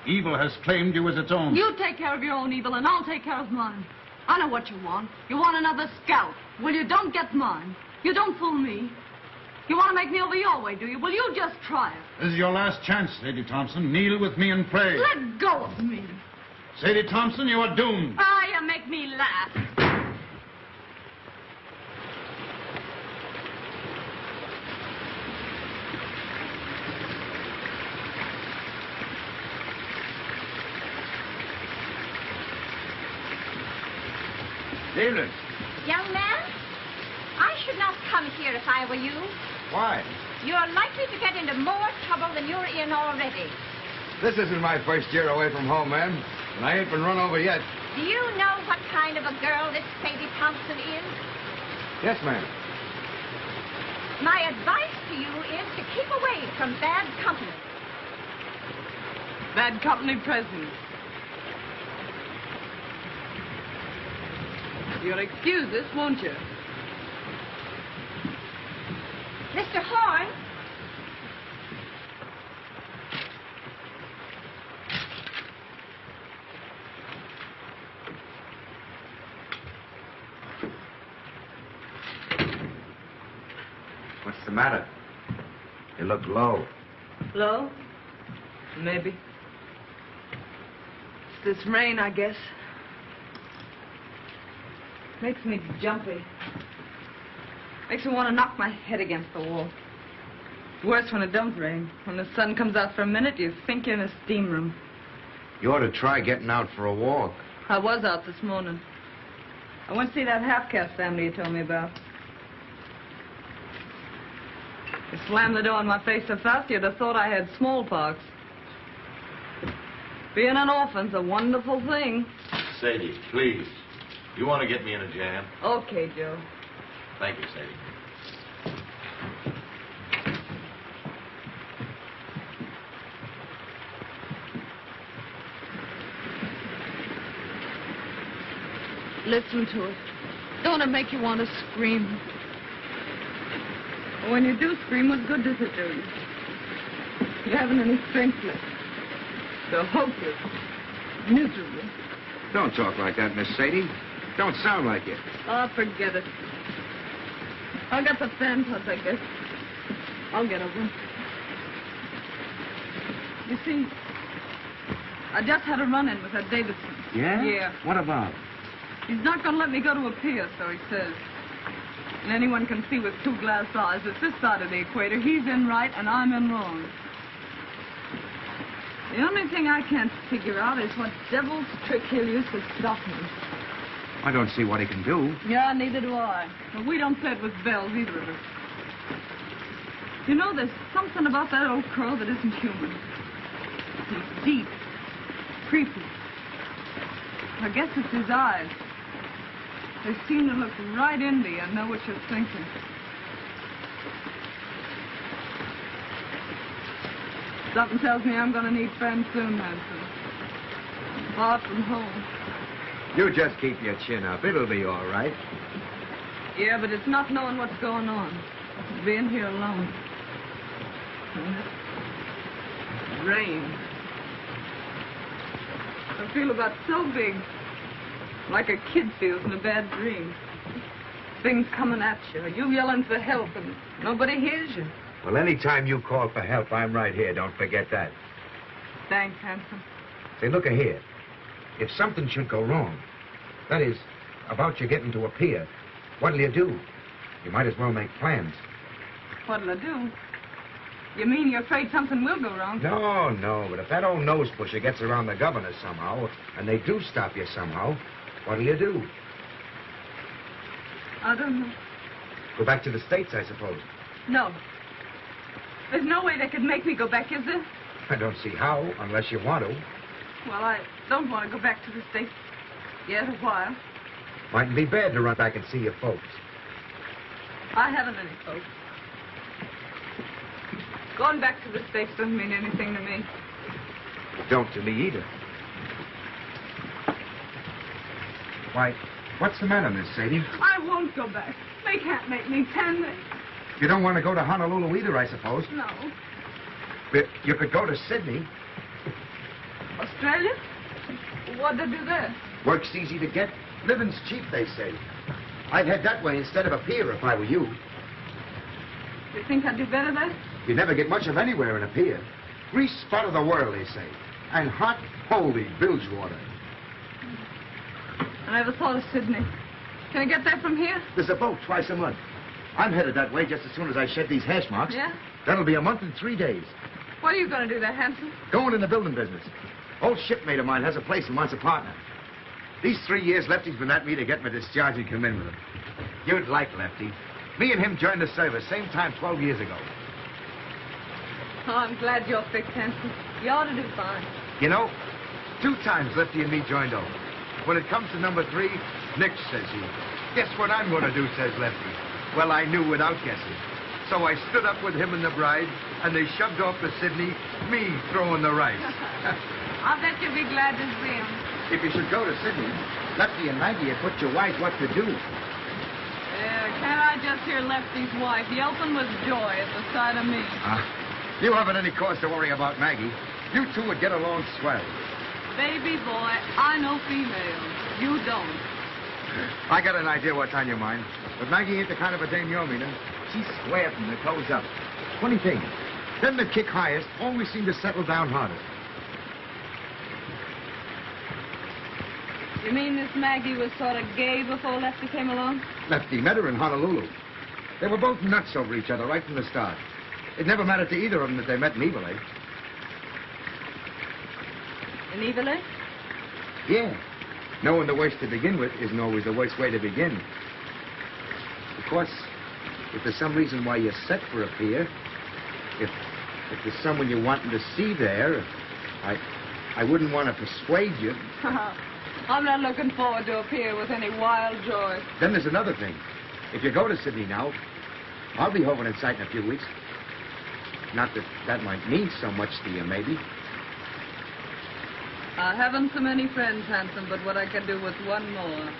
Evil has claimed you as its own. You take care of your own evil, and I'll take care of mine. I know what you want. You want another scout. Well, you don't get mine. You don't fool me. You want to make me over your way, do you? Well, you just try it. This is your last chance, Sadie Thompson. Kneel with me and pray. Let go of me. Sadie Thompson, you are doomed. Ah, you make me laugh. David. Young man, I should not come here if I were you. Why? You're likely to get into more trouble than you're in already. This isn't my first year away from home, ma'am. And I ain't been run over yet. Do you know what kind of a girl this Sadie Thompson is? Yes, ma'am. My advice to you is to keep away from bad company. Bad company present. You'll excuse this, won't you? Mr. Horn? What's the matter? You look low. Low? Maybe. It's this rain, I guess. Makes me jumpy. Makes me want to knock my head against the wall. It's worse when it don't rain. When the sun comes out for a minute, you think you're in a steam room. You ought to try getting out for a walk. I was out this morning. I went to see that half-caste family you told me about. You slammed the door in my face so fast you'd have thought I had smallpox. Being an orphan's a wonderful thing. Sadie, please. You want to get me in a jam? Okay, Joe. Thank you, Sadie. Listen to it. Don't it make you want to scream? When you do scream, what good does it do you? You haven't any strength left. You're hopeless. Miserably. Don't talk like that, Miss Sadie. Don't sound like it. Oh, forget it. I got the fan plus, I guess. I'll get over it. You see, I just had a run-in with that Davidson. Yeah? Yeah. What about? He's not going to let me go to a pier, so he says. And anyone can see with 2 glass eyes that this side of the equator, he's in right and I'm in wrong. The only thing I can't figure out is what devil's trick he'll use to stop me. I don't see what he can do. Yeah, neither do I. But we don't play it with bells, either of us. You know, there's something about that old crow that isn't human. He's deep, creepy. I guess it's his eyes. They seem to look right into you and know what you're thinking. Something tells me I'm going to need friends soon, Hanson. Far from home. You just keep your chin up. It'll be all right. Yeah, but it's not knowing what's going on. It's being here alone. Rain. I feel about so big. Like a kid feels in a bad dream. Things coming at you. You yelling for help and nobody hears you. Well, anytime you call for help, I'm right here. Don't forget that. Thanks, Hanson. Say, look here. If something should go wrong, that is, about you getting to a pier, what'll you do? You might as well make plans. What'll I do? You mean you're afraid something will go wrong? No, but if that old nose pusher gets around the governor somehow, and they do stop you somehow, what'll you do? I don't know. Go back to the States, I suppose. No. There's no way they could make me go back, is there? I don't see how, unless you want to. Well, I don't want to go back to the States yet a while. Mightn't be bad to run back and see your folks. I haven't any folks. Going back to the States doesn't mean anything to me. Don't to me either. Why, what's the matter, Miss Sadie? I won't go back. They can't make me, can they? You don't want to go to Honolulu either, I suppose. No. But you could go to Sydney. Australia? What'd they do there? Work's easy to get. Living's cheap, they say. I'd head that way instead of a pier if I were you. You think I'd do better there? You never get much of anywhere in a pier. Grease spot of the world, they say. And hot, holy bilge water. I never thought of Sydney. Can I get there from here? There's a boat twice a month. I'm headed that way just as soon as I shed these hash marks. Yeah? That'll be a month and 3 days. What are you going to do there, Hanson? Going in the building business. Old shipmate of mine has a place and wants a partner. These 3 years, Lefty's been at me to get my discharge and come in with him. You'd like Lefty. Me and him joined the service same time 12 years ago. Oh, I'm glad you're fixed, Hanson. You ought to do fine. You know, 2 times Lefty and me joined over. When it comes to number 3, Nick, says he. Guess what I'm going to do, says Lefty. Well, I knew without guessing. So I stood up with him and the bride, and they shoved off to Sydney, me throwing the rice. I'll bet you'll be glad to see him. If you should go to Sydney, Lefty and Maggie have put you wise what to do. Can't I just hear Lefty's wife yelping with joy at the sight of me? You haven't any cause to worry about Maggie. You two would get along swell. Baby boy, I know females. You don't. I got an idea what's on your mind. But Maggie ain't the kind of a dame you're meaning. She's square from the toes up. Funny thing, them that kick highest always seem to settle down hardest. You mean Miss Maggie was sort of gay before Lefty came along? Lefty met her in Honolulu. They were both nuts over each other right from the start. It never mattered to either of them that they met in Evilay. In Evilay? Yeah. Knowing the worst to begin with isn't always the worst way to begin. Of course, if there's some reason why you're set for a pier, if there's someone you're wanting to see there, I wouldn't want to persuade you. I'm not looking forward to a pier with any wild joy. Then there's another thing. If you go to Sydney now, I'll be home in sight in a few weeks. Not that that might mean so much to you, maybe. I haven't so many friends, Hanson, but what I can do with one more.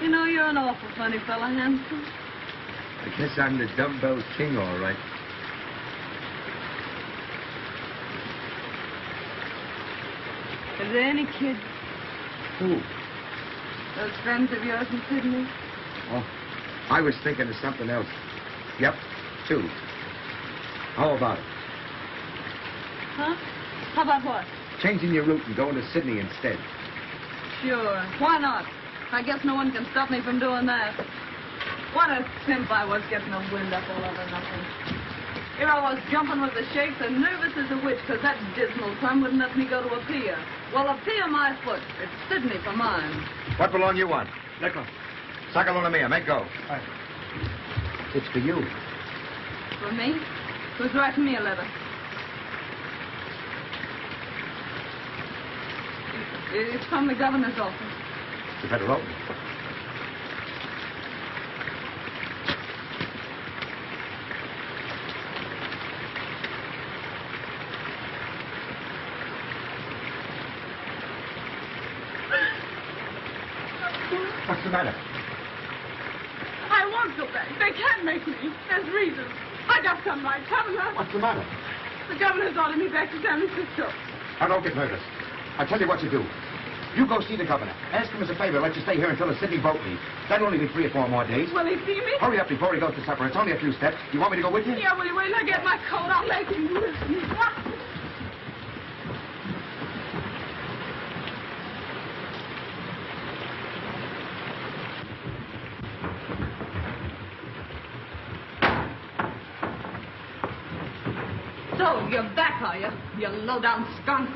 You know, you're an awful funny fella, Hanson. I guess I'm the dumbbell king, all right. there any kids? Who? Those friends of yours in Sydney? Oh, I was thinking of something else. Yep, 2. How about it? Huh? How about what? Changing your route and going to Sydney instead. Sure. Why not? I guess no one can stop me from doing that. What a simp I was getting a wind up all over nothing. Here I was jumping with the shakes and nervous as a witch because that dismal plum wouldn't let me go to a pier. Well, a pier my foot. It's Sydney for mine. What balloon you want? Nickel. Sakaluna mia, make go. Right. It's for you. For me? Who's writing me a letter? It's from the governor's office. You better open. What's the matter? I won't go back. They can't make me. There's reasons. I got some right, haven't I? What's the matter? The governor's ordered me back to San Francisco. Now, don't get nervous. I'll tell you what you do. You go see the governor. Ask him as a favor, let you stay here until the Sydney boat leaves. That'll only be 3 or 4 more days. Will he see me? Hurry up before he goes to supper. It's only a few steps. You want me to go with you? Yeah, will you wait till I get my coat? I'll make him listen. So, you're back, are you? You low-down skunk.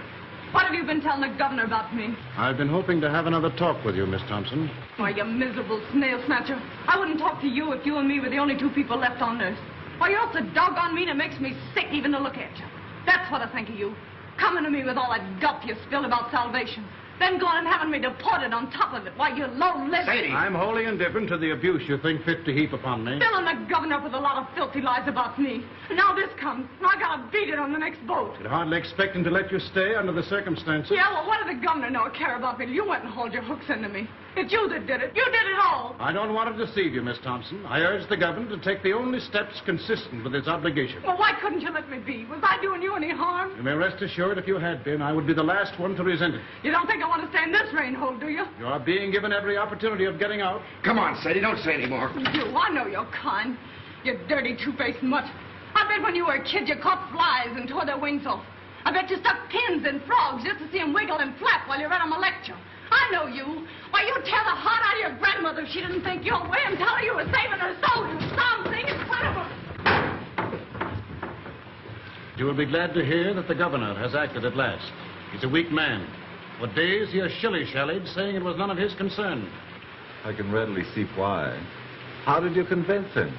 What have you been telling the governor about me? I've been hoping to have another talk with you, Miss Thompson. Why, you miserable snail snatcher. I wouldn't talk to you if you and me were the only 2 people left on earth. Why, you're so doggone mean it makes me sick even to look at you. That's what I think of you. Coming to me with all that guff you spilled about salvation. Then going and having me deported on top of it. Why, you low-lived... Sadie! I'm wholly indifferent to the abuse you think fit to heap upon me. Filling the governor up with a lot of filthy lies about me. Now this comes, and I gotta beat it on the next boat. I'd hardly expect him to let you stay under the circumstances. Yeah, well, what did the governor know or care about me till you went and hauled your hooks into me? It's you that did it. You did it all. I don't want to deceive you, Miss Thompson. I urge the governor to take the only steps consistent with his obligation. Well, why couldn't you let me be? Was I doing you any harm? You may rest assured if you had been, I would be the last one to resent it. You don't think I want to stay in this rain hole, do you? You are being given every opportunity of getting out. Come on, Sadie, don't say any more. You, I know you're kind. You dirty, two-faced mutt. I bet when you were a kid you caught flies and tore their wings off. I bet you stuck pins in frogs just to see them wiggle and flap while you read them a lecture. I know you. Why, you'd tear the heart out of your grandmother if she didn't think your way and tell her you were saving her soul, you something in front of her. You will be glad to hear that the governor has acted at last. He's a weak man. For days he has shilly-shallied, saying it was none of his concern. I can readily see why. How did you convince him?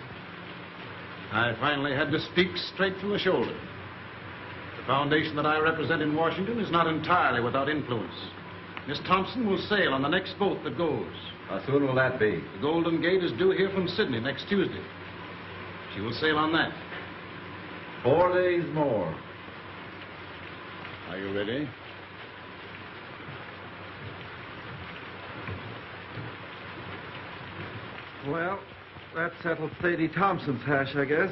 I finally had to speak straight from the shoulder. The foundation that I represent in Washington is not entirely without influence. Miss Thompson will sail on the next boat that goes. How soon will that be? The Golden Gate is due here from Sydney next Tuesday. She will sail on that. 4 days more. Are you ready? Well, that settles Sadie Thompson's hash, I guess.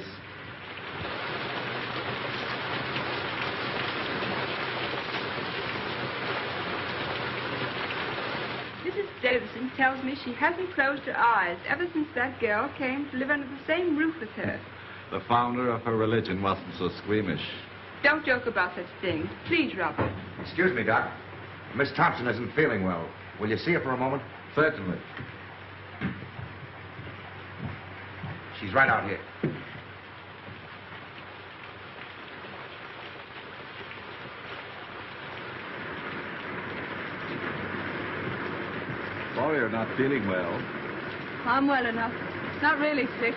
Mrs. Davidson tells me she hasn't closed her eyes ever since that girl came to live under the same roof with her. The founder of her religion wasn't so squeamish. Don't joke about such things. Please, Robert. Excuse me, Doc. Miss Thompson isn't feeling well. Will you see her for a moment? Certainly. She's right out here. Sorry you're not feeling well. I'm well enough. Not really sick.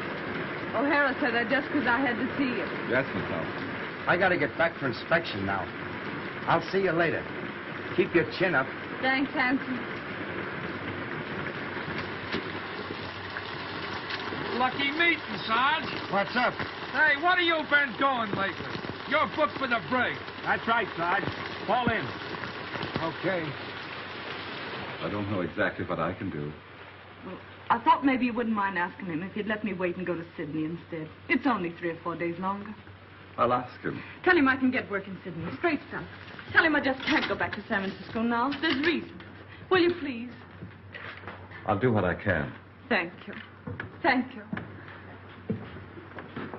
O'Hara said that just because I had to see you. Yes, Miss Thompson. I gotta get back for inspection now. I'll see you later. Keep your chin up. Thanks, Hanson. Lucky meeting, Sarge. What's up? Hey, what have you been doing lately? You're booked for the brig. That's right, Sarge. Fall in. Okay. I don't know exactly what I can do. Well, I thought maybe you wouldn't mind asking him if he'd let me wait and go to Sydney instead. It's only 3 or 4 days longer. I'll ask him. Tell him I can get work in Sydney. Straight south. Tell him I just can't go back to San Francisco now. There's reasons. Will you please? I'll do what I can. Thank you. Thank you.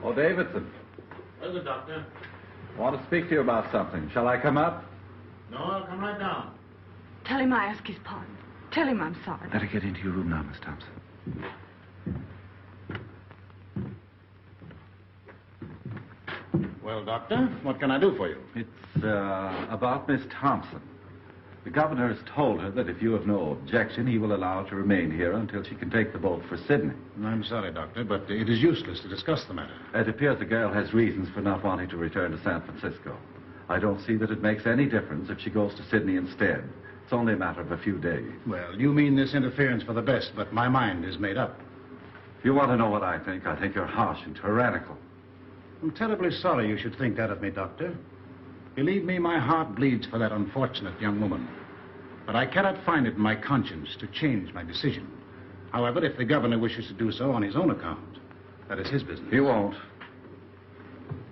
Oh, Davidson. Where's the doctor? I want to speak to you about something. Shall I come up? No, I'll come right down. Tell him I ask his pardon. Tell him I'm sorry. Better get into your room now, Miss Thompson. Well, Doctor, what can I do for you? It's about Miss Thompson. The governor has told her that if you have no objection, he will allow her to remain here until she can take the boat for Sydney. I'm sorry, Doctor, but it is useless to discuss the matter. It appears the girl has reasons for not wanting to return to San Francisco. I don't see that it makes any difference if she goes to Sydney instead. It's only a matter of a few days. Well, you mean this interference for the best, but my mind is made up. If you want to know what I think you're harsh and tyrannical. I'm terribly sorry you should think that of me, Doctor. Believe me, my heart bleeds for that unfortunate young woman. But I cannot find it in my conscience to change my decision. However, if the governor wishes to do so on his own account, that is his business. He won't.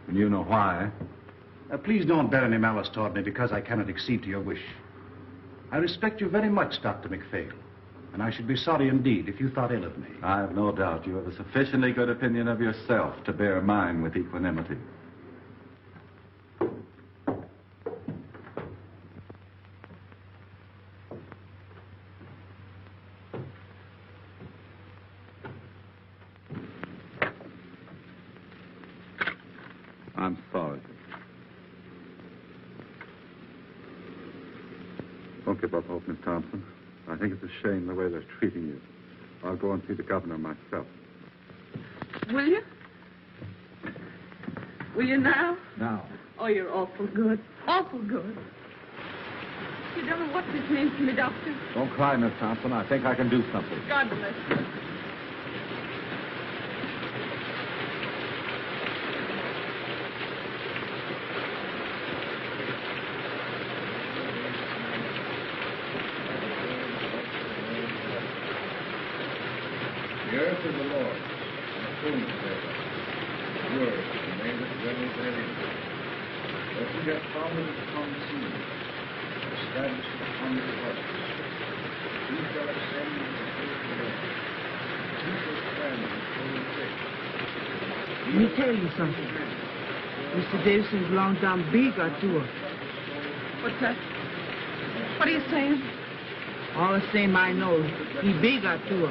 And you know why. Please don't bear any malice toward me because I cannot accede to your wish. I respect you very much, Dr. McPhail, and I should be sorry indeed if you thought ill of me. I have no doubt you have a sufficiently good opinion of yourself to bear mine with equanimity. I'm sorry. Don't give up hope, Miss Thompson. I think it's a shame the way they're treating you. I'll go and see the governor myself. Will you? Will you now? Now. Oh, you're awful good. Awful good. You don't know what this means to me, Doctor. Don't cry, Miss Thompson. I think I can do something. God bless you. The earth is the Lord's, and the fullness thereof. Yours, and they that dwell therein. For he hath founded it upon the sea, established it upon the waters. He shall ascend into the hill of the Lord. He shall stand in his holy place. Let me tell you something. Mr. Davison's long down big or two. What's that? What are you saying? All the same I know. He big or two.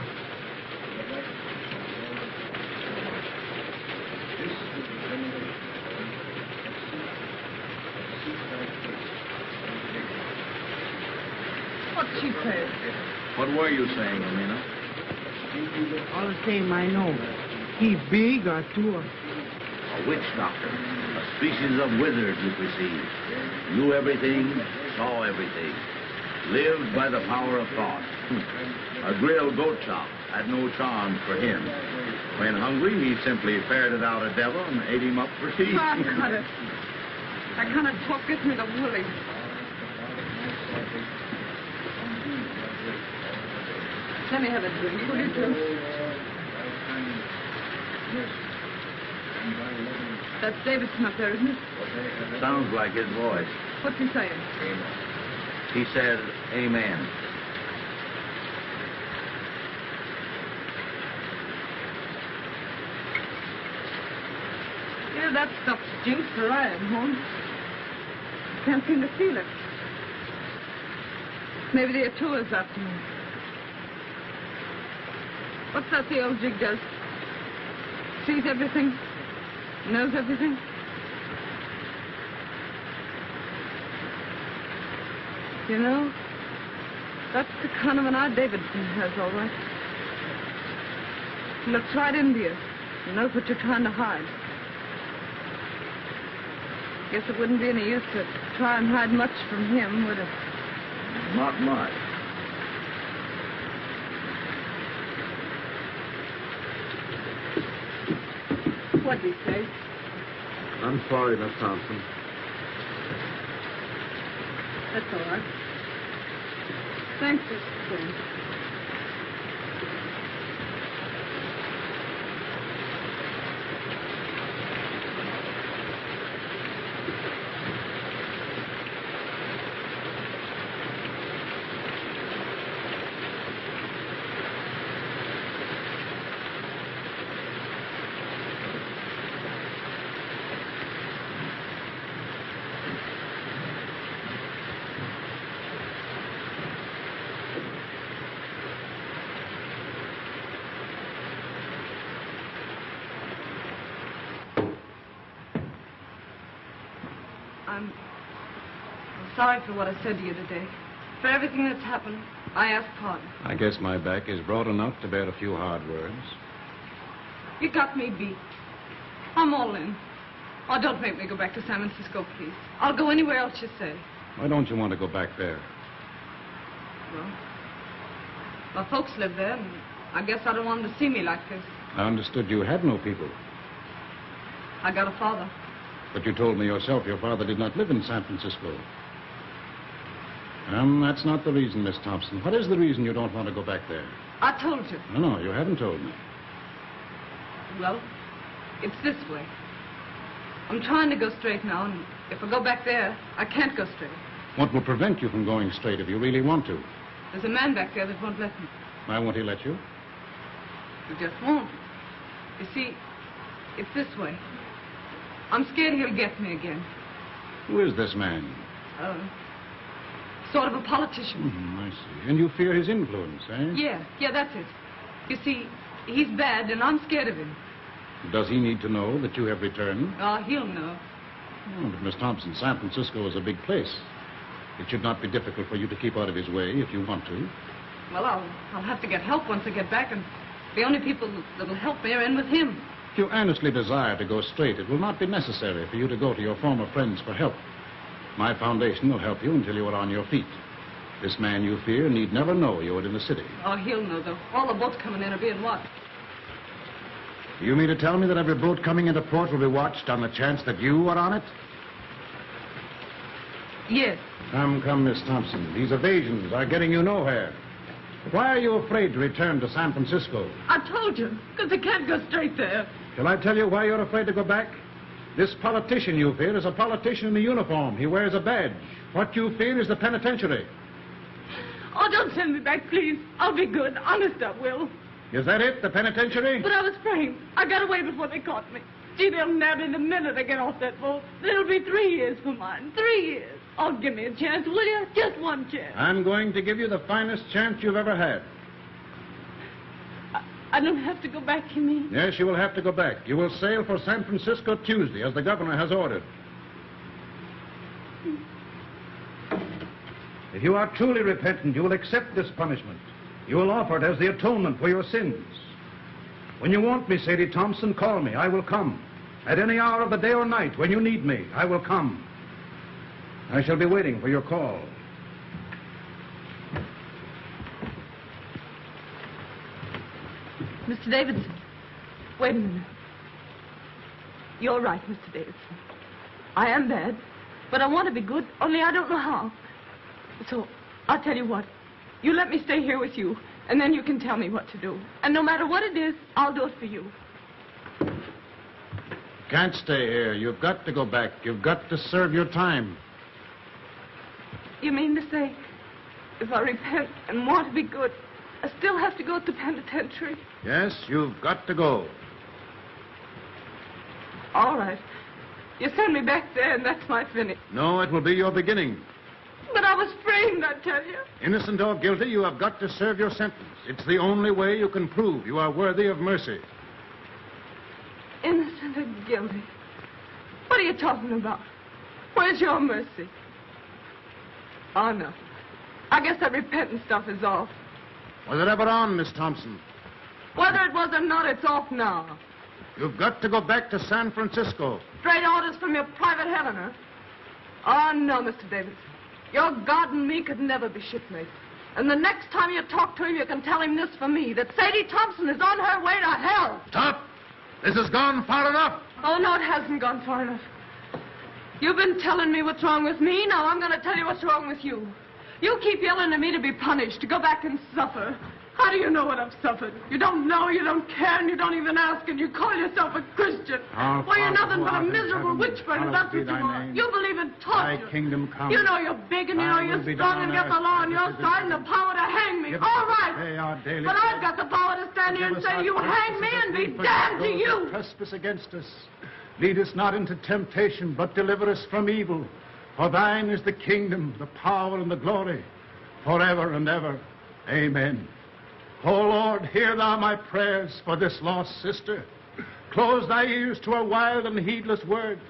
What's she saying? What were you saying, Amina? All the same I know. He big or two. A witch doctor, a species of wizard, you perceive. Knew everything, saw everything. Lived by the power of thought. A grilled goat chop had no charms for him. When hungry, he simply ferreted out a devil and ate him up for tea. Oh, cut it. That kind of talk gets me to woolly. Let me have a drink, will you, too? That's Davidson up there, isn't it? Sounds like his voice. What's he saying? He said, amen. Yeah, that stuff stinks where I am, home. Can't seem to feel it. Maybe the Atua's after me. What's that the old jig does? Sees everything? Knows everything? You know, that's the kind of an eye Davidson has, all right. He looks right into you. He knows what you're trying to hide. Guess it wouldn't be any use to try and hide much from him, would it? Not much. What'd he say? I'm sorry, Miss Thompson. That's all right. Thanks, Mr. Stone. sorry for what I said to you today. For everything that's happened, I ask pardon. I guess my back is broad enough to bear a few hard words. You got me beat. I'm all in. Oh, don't make me go back to San Francisco, please. I'll go anywhere else you say. Why don't you want to go back there? Well, my folks live there, and I guess I don't want them to see me like this. I understood you had no people. I got a father. But you told me yourself your father did not live in San Francisco. That's not the reason, Miss Thompson. What is the reason you don't want to go back there? I told you. No, you haven't told me. Well, it's this way. I'm trying to go straight now, and if I go back there, I can't go straight. What will prevent you from going straight if you really want to? There's a man back there that won't let me. Why won't he let you? He just won't. You see, it's this way. I'm scared he'll get me again. Who is this man? Sort of a politician. I see. And you fear his influence, eh? Yeah, that's it. You see, he's bad, and I'm scared of him. Does he need to know that you have returned? Oh, he'll know. Oh, but Miss Thompson, San Francisco is a big place. It should not be difficult for you to keep out of his way if you want to. Well, I'll have to get help once I get back, and the only people that'll help me are in with him. If you earnestly desire to go straight, it will not be necessary for you to go to your former friends for help. My foundation will help you until you are on your feet. This man you fear need never know you are in the city. Oh, he'll know, though. All the boats coming in are being watched. You mean to tell me that every boat coming into port will be watched on the chance that you are on it? Yes. Come, Miss Thompson. These evasions are getting you nowhere. Why are you afraid to return to San Francisco? I told you, because I can't go straight there. Shall I tell you why you're afraid to go back? This politician you fear is a politician in a uniform. He wears a badge. What you fear is the penitentiary. Oh, don't send me back, please. I'll be good. Honest, I will. Is that it, the penitentiary? But I was framed. I got away before they caught me. Gee, they'll nab me the minute I get off that boat. It'll be 3 years for mine. 3 years. Oh, give me a chance, will you? Just one chance. I'm going to give you the finest chance you've ever had. I don't have to go back, you mean? Yes, you will have to go back. You will sail for San Francisco Tuesday, as the governor has ordered. If you are truly repentant, you will accept this punishment. You will offer it as the atonement for your sins. When you want me, Sadie Thompson, call me. I will come. At any hour of the day or night, when you need me, I will come. I shall be waiting for your call. Mr. Davidson, wait a minute. You're right, Mr. Davidson. I am bad, but I want to be good, only I don't know how. So, I'll tell you what. You let me stay here with you, and then you can tell me what to do. And no matter what it is, I'll do it for you. Can't stay here. You've got to go back. You've got to serve your time. You mean to say, if I repent and want to be good, I still have to go to the penitentiary? Yes, you've got to go. All right. You send me back there, and that's my finish. No, it will be your beginning. But I was framed, I tell you. Innocent or guilty, you have got to serve your sentence. It's the only way you can prove you are worthy of mercy. Innocent or guilty? What are you talking about? Where's your mercy? Oh, no. I guess that repentant stuff is off. Was it ever on, Miss Thompson? Whether it was or not, it's off now. You've got to go back to San Francisco. Straight orders from your private Helena. Oh, no, Mr. Davidson. Your God and me could never be shipmates. And the next time you talk to him, you can tell him this for me, that Sadie Thompson is on her way to hell. Stop! This has gone far enough. Oh, no, it hasn't gone far enough. You've been telling me what's wrong with me. Now I'm going to tell you what's wrong with you. You keep yelling at me to be punished, to go back and suffer. How do you know what I've suffered? You don't know, you don't care, and you don't even ask, and you call yourself a Christian. Well, you're nothing but a miserable witch burner, that's what you are. You believe in torture. Thy kingdom come. You know you're big, and you know you're strong, and got the law on your side, and the power to hang me. All right. But I've got the power to stand here and say, you hang me, and be damned to you. Trespass against us. Lead us not into temptation, but deliver us from evil. For thine is the kingdom, the power, and the glory, forever and ever. Amen. O Lord, hear thou my prayers for this lost sister. Close thy ears to her wild and heedless word.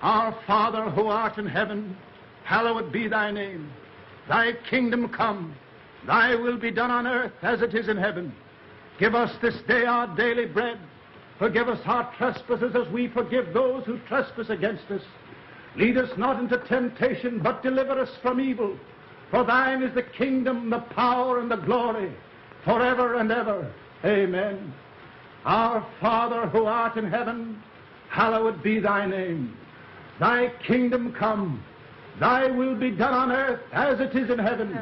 Our Father who art in heaven, hallowed be thy name. Thy kingdom come. Thy will be done on earth as it is in heaven. Give us this day our daily bread. Forgive us our trespasses as we forgive those who trespass against us. Lead us not into temptation, but deliver us from evil. For thine is the kingdom, the power, and the glory, forever and ever. Amen. Our Father who art in heaven, hallowed be thy name. Thy kingdom come. Thy will be done on earth as it is in heaven.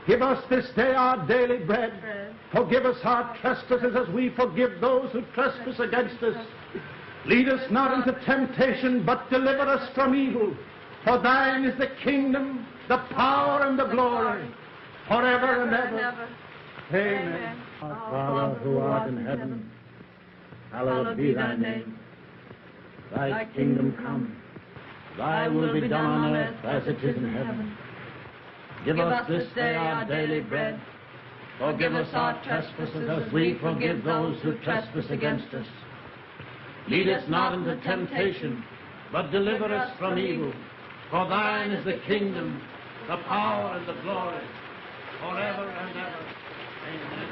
Give us this day our daily bread. Forgive us our trespasses as we forgive those who trespass against us. Lead us not into temptation, but deliver us from evil. For thine is the kingdom, the power, and the glory, forever and ever. Amen. Our Father who art in heaven, hallowed be thy name. Thy kingdom come. Thy will be done on earth as it is in heaven. Give us this day our daily bread. Forgive us our trespasses as we forgive those who trespass against us. Lead us not into temptation, but deliver us from evil. For thine is the kingdom, the power, and the glory, forever and ever. Amen.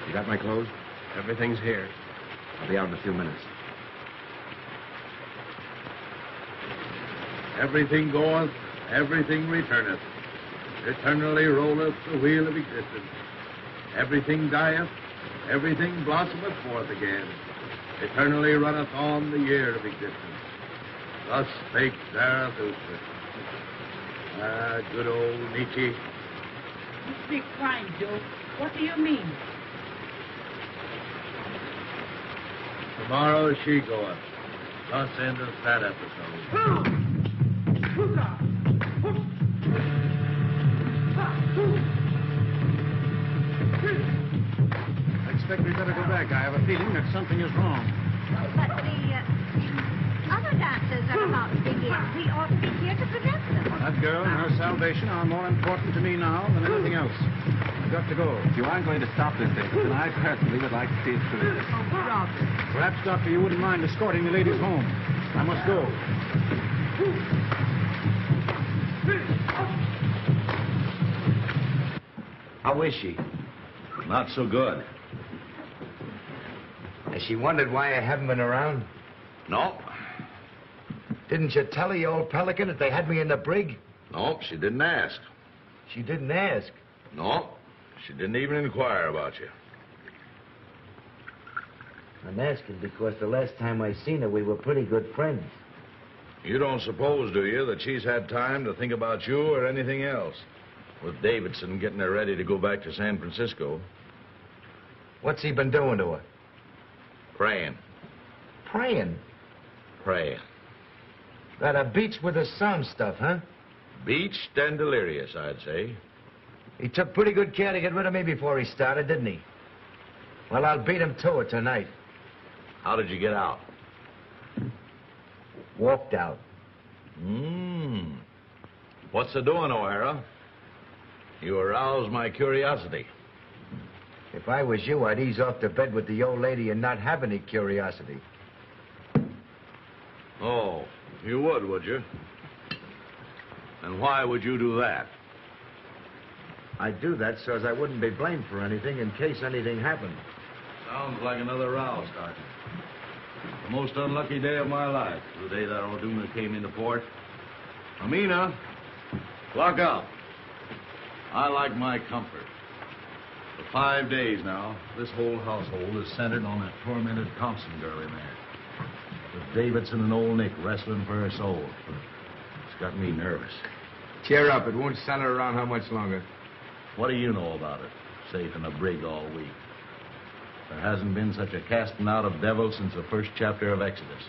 You got my clothes? Everything's here. I'll be out in a few minutes. Everything goeth, everything returneth. Eternally rolleth the wheel of existence. Everything dieth, everything blossometh forth again. Eternally runneth on the year of existence. Thus spake Zarathustra. Ah, good old Nietzsche. You speak fine, Joe. What do you mean? Tomorrow she goeth. Thus endeth that episode. I expect we better go back. I have a feeling that something is wrong. But the other dancers are about to begin. We ought to be here to prevent them. That girl and her salvation are more important to me now than anything else. I've got to go. If you aren't going to stop this, Davidson, I personally would like to see it through. Oh, brother. Perhaps, Doctor, you wouldn't mind escorting the ladies home. I must go. How is she? Not so good. Has she wondered why I haven't been around? No. Didn't you tell her, you old pelican, that they had me in the brig? No, she didn't ask. She didn't ask. No, she didn't even inquire about you. I'm asking because the last time I seen her, we were pretty good friends. You don't suppose, do you, that she's had time to think about you or anything else? With Davidson getting her ready to go back to San Francisco. What's he been doing to her? Praying. Praying? Praying. Got a beach with the sun stuff, huh? Beached and delirious, I'd say. He took pretty good care to get rid of me before he started, didn't he? Well, I'll beat him to it tonight. How did you get out? Walked out. What's the doing, O'Hara? You aroused my curiosity. If I was you, I'd ease off to bed with the old lady and not have any curiosity. Oh, you would you? And why would you do that? I'd do that so as I wouldn't be blamed for anything in case anything happened. Sounds like another row starting. The most unlucky day of my life, the day that O'Doona came into port. Amina, lock up. I like my comfort. For 5 days now, this whole household is centered on that tormented Thompson girl in there. With Davidson and old Nick wrestling for her soul. It's got me nervous. Cheer up. It won't center around how much longer. What do you know about it? Safe in a brig all week. There hasn't been such a casting out of devils since the first chapter of Exodus.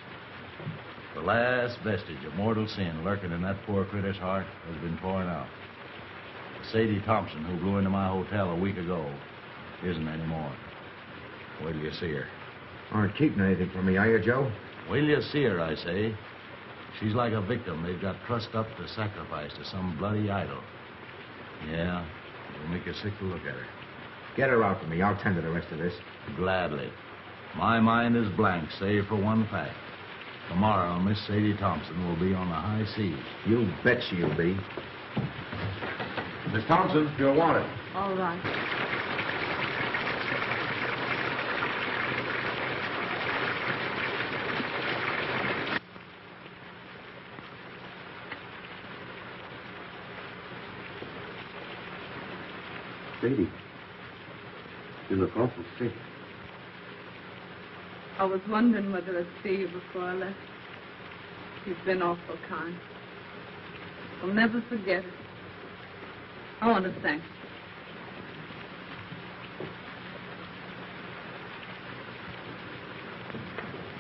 The last vestige of mortal sin lurking in that poor critter's heart has been torn out. The Sadie Thompson who blew into my hotel a week ago isn't anymore. Wait till you see her. Aren't keeping anything from me, are you, Joe? Wait till you see her, I say. She's like a victim they've got trussed up to sacrifice to some bloody idol. Yeah, it'll make you sick to look at her. Get her out for me. I'll tend to the rest of this. Gladly. My mind is blank, save for one fact. Tomorrow, Miss Sadie Thompson will be on the high seas. You bet she'll be. Miss Thompson, you're wanted. All right. Sadie, you look awful sick. I was wondering whether I'd see you before I left. You've been awful kind. I'll never forget it. I want to thank you.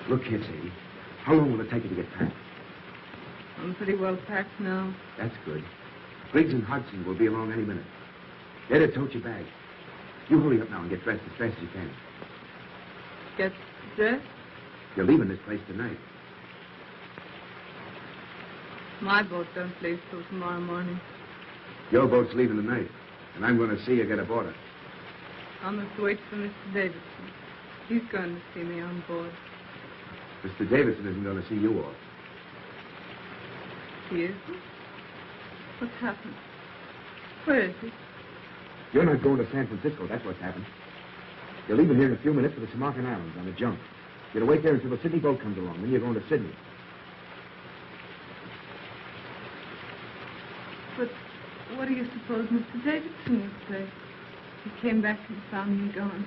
Look here, Sadie. How long will it take you to get packed? I'm pretty well packed now. That's good. Briggs and Hodgson will be along any minute. They'd have told your bag. You hurry up now and get dressed as fast as you can. Get dressed? You're leaving this place tonight. My boat don't leave till tomorrow morning. Your boat's leaving tonight, and I'm going to see you get aboard it. I must wait for Mr. Davidson. He's going to see me on board. Mr. Davidson isn't going to see you off. He isn't? What's happened? Where is he? You're not going to San Francisco, that's what's happened. You're leaving here in a few minutes for the Somerset Islands on a junk. You're to wait there until the Sydney boat comes along, then you're going to Sydney. But what do you suppose Mr. Davidson would say? He came back and found me gone.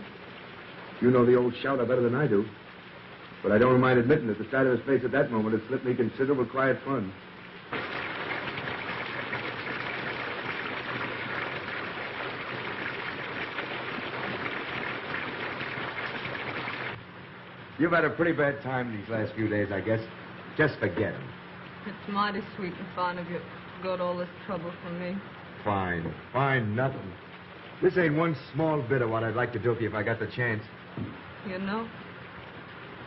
You know the old shouter better than I do. But I don't mind admitting that the sight of his face at that moment has slipped me considerable quiet fun. You've had a pretty bad time these last few days, I guess. Just forget him. It's mighty sweet and fine of you to go to all this trouble for me. Fine. Fine, nothing. This ain't one small bit of what I'd like to do for you if I got the chance. You know,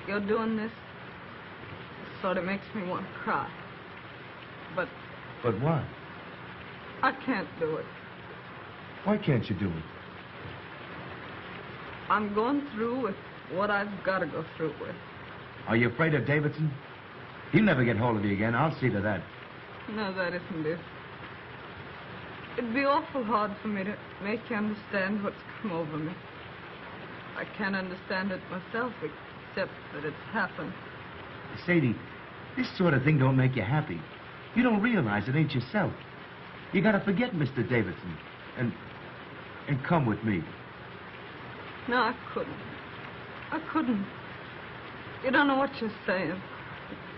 you're doing this sort of makes me want to cry. But But what? I can't do it. Why can't you do it? I'm going through with what I've got to go through with. Are you afraid of Davidson? He'll never get hold of you again. I'll see to that. No, that isn't it. It'd be awful hard for me to make you understand what's come over me. I can't understand it myself, except that it's happened. Sadie, this sort of thing don't make you happy. You don't realize it ain't yourself. You gotta forget Mr. Davidson and come with me. No, I couldn't. I couldn't. You don't know what you're saying.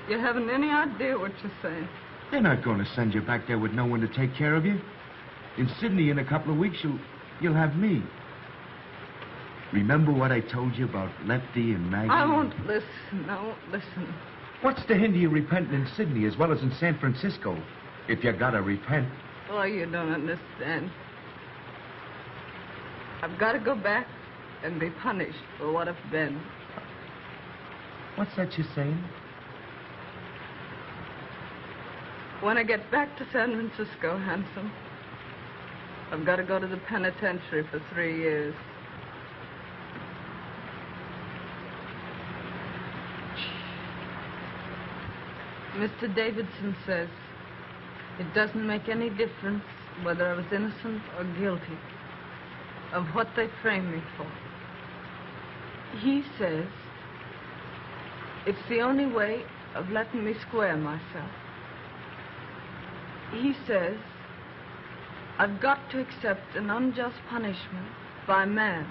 You haven't any idea what you're saying. They're not going to send you back there with no one to take care of you. In Sydney, in a couple of weeks, you'll have me. Remember what I told you about Lefty and Maggie? I won't listen. I won't listen. What's to hinder you repenting in Sydney as well as in San Francisco? If you gotta repent. Oh, you don't understand. I've got to go back and be punished for what I've been. What's that you're saying? When I get back to San Francisco, Handsome, I've got to go to the penitentiary for 3 years. Mr. Davidson says it doesn't make any difference whether I was innocent or guilty of what they framed me for. He says it's the only way of letting me square myself. He says I've got to accept an unjust punishment by man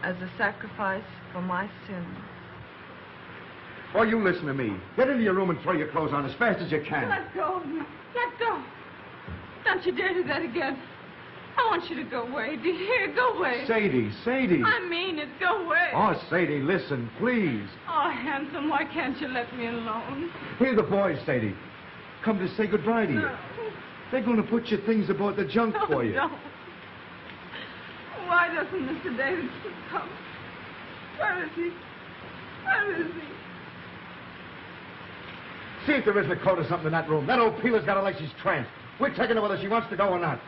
as a sacrifice for my sins. Oh, you listen to me. Get into your room and throw your clothes on as fast as you can. Let go of me. Let go. Don't you dare do that again. I want you to go away. Do you hear? Go away. Sadie, Sadie. I mean it. Go away. Oh, Sadie, listen, please. Oh, Handsome, why can't you let me alone? Here the boys, Sadie. Come to say goodbye to you. No. They're going to put your things aboard the junk for you. No. Why doesn't Mr. Davidson come? Where is he? Where is he? See if there isn't a coat or something in that room. That old peeler's got her like she's tranced. We're taking her whether she wants to go or not.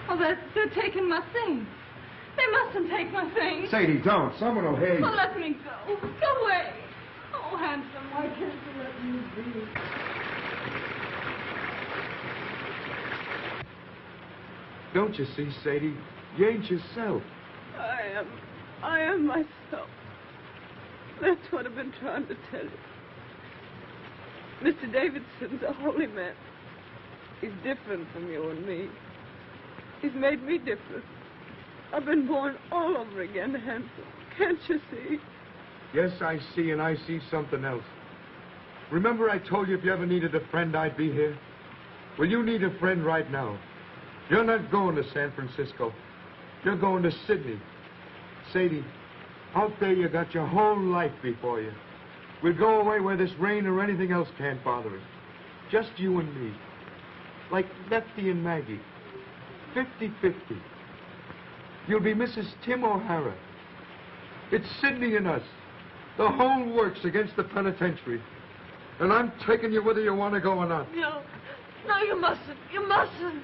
Oh, they're taking my things. They mustn't take my things. Sadie, don't. Someone will hear you. Oh, let me go. Go away. Oh, Handsome, why can't you let me be? Don't you see, Sadie? You ain't yourself. I am myself. That's what I've been trying to tell you. Mr. Davidson's a holy man. He's different from you and me. He's made me different. I've been born all over again, Handsome. Can't you see? Yes, I see, and I see something else. Remember I told you if you ever needed a friend, I'd be here? Well, you need a friend right now. You're not going to San Francisco. You're going to Sydney. Sadie, out there you got your whole life before you. We'll go away where this rain or anything else can't bother us. Just you and me. Like Lefty and Maggie. 50-50. You'll be Mrs. Tim O'Hara. It's Sydney and us. The whole works against the penitentiary. And I'm taking you whether you want to go or not. No, you mustn't. You mustn't.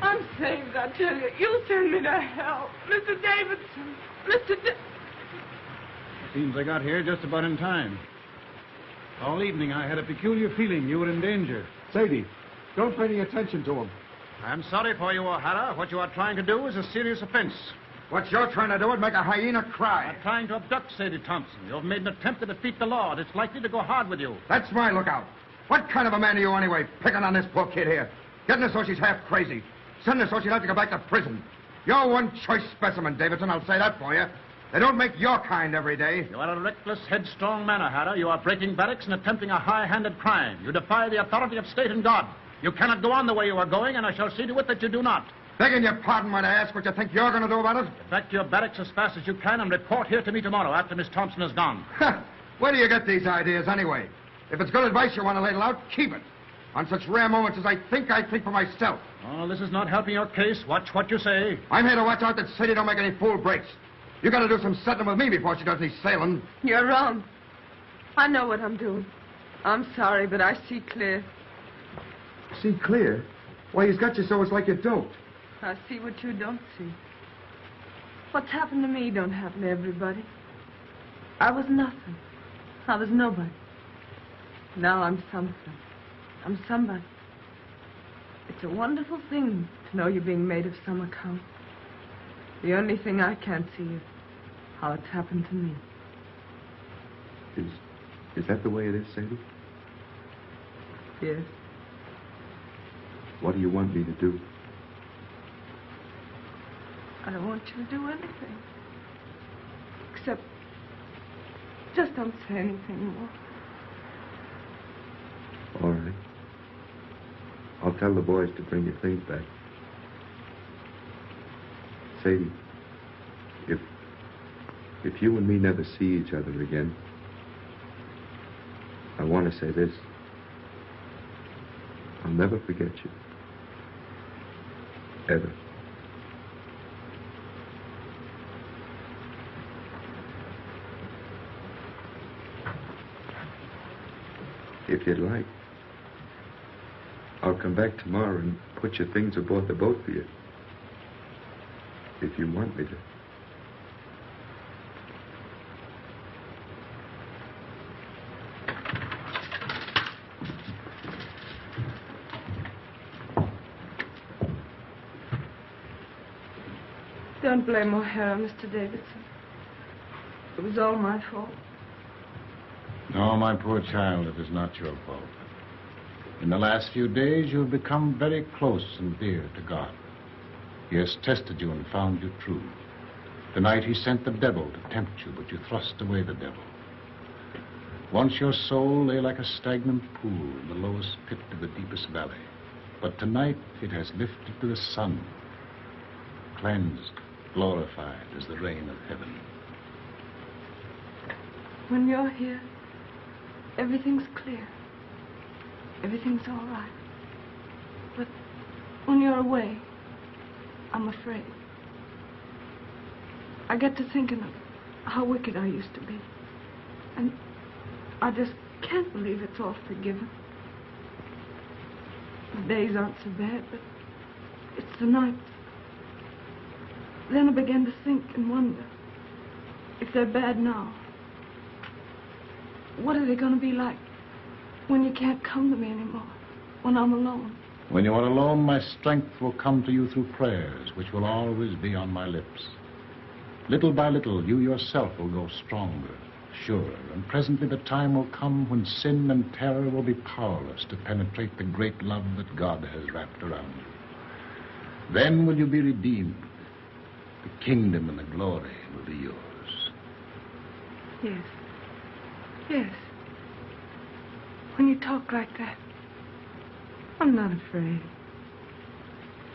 I'm saved, I tell you. You send me to hell. Mr. Davidson. Seems I got here just about in time. All evening I had a peculiar feeling you were in danger. Sadie, don't pay any attention to him. I'm sorry for you, O'Hara. What you are trying to do is a serious offense. What you're trying to do is make a hyena cry. You're trying to abduct Sadie Thompson. You've made an attempt to defeat the law, and it's likely to go hard with you. That's my lookout. What kind of a man are you anyway, picking on this poor kid here? Getting her so she's half crazy. Sending her so she'll have to go back to prison. You're one choice specimen, Davidson, I'll say that for you. They don't make your kind every day. You are a reckless, headstrong man, O'Hara. You are breaking barracks and attempting a high-handed crime. You defy the authority of state and God. You cannot go on the way you are going, and I shall see to it that you do not. Begging your pardon when I ask what you think you're going to do about it? Get back to your barracks as fast as you can and report here to me tomorrow after Miss Thompson is gone. Where do you get these ideas anyway? If it's good advice you want to ladle out, keep it. On such rare moments as I think for myself. Oh, this is not helping your case. Watch what you say. I'm here to watch out that Sadie don't make any fool breaks. You got to do some settling with me before she does any sailing. You're wrong. I know what I'm doing. I'm sorry, but I see clear. See clear? Why, he's got you so it's like you don't. I see what you don't see. What's happened to me don't happen to everybody. I was nothing. I was nobody. Now I'm something. I'm somebody. It's a wonderful thing to know you're being made of some account. The only thing I can't see is how it's happened to me. Is that the way it is, Sadie? Yes. What do you want me to do? I don't want you to do anything. Except, just don't say anything more. All right. I'll tell the boys to bring your things back. Sadie, if you and me never see each other again, I want to say this. I'll never forget you. Ever. If you'd like, I'll come back tomorrow and put your things aboard the boat for you. If you want me to. Don't blame O'Hara, Mr. Davidson. It was all my fault. No, my poor child, it is not your fault. In the last few days, you have become very close and dear to God. He has tested you and found you true. Tonight, he sent the devil to tempt you, but you thrust away the devil. Once your soul lay like a stagnant pool in the lowest pit of the deepest valley. But tonight, it has lifted to the sun, cleansed, glorified as the rain of heaven. When you're here, everything's clear. Everything's all right. But when you're away, I'm afraid. I get to thinking of how wicked I used to be. And I just can't believe it's all forgiven. The days aren't so bad, but it's the nights. Then I began to think and wonder, if they're bad now, what are they going to be like when you can't come to me anymore, when I'm alone? When you are alone, my strength will come to you through prayers, which will always be on my lips. Little by little, you yourself will grow stronger, surer, and presently the time will come when sin and terror will be powerless to penetrate the great love that God has wrapped around you. Then will you be redeemed. The kingdom and the glory will be yours. Yes. Yes. When you talk like that, I'm not afraid.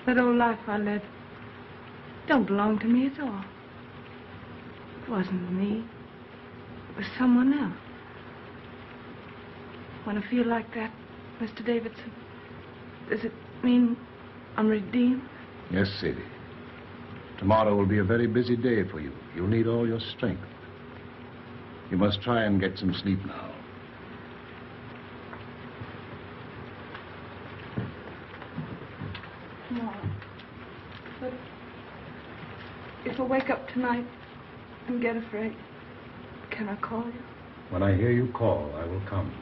That old life I led don't belong to me at all. It wasn't me. It was someone else. When I feel like that, Mr. Davidson, does it mean I'm redeemed? Yes, Sadie. Tomorrow will be a very busy day for you. You'll need all your strength. You must try and get some sleep now. Tomorrow. But if I wake up tonight and get afraid, can I call you? When I hear you call, I will come.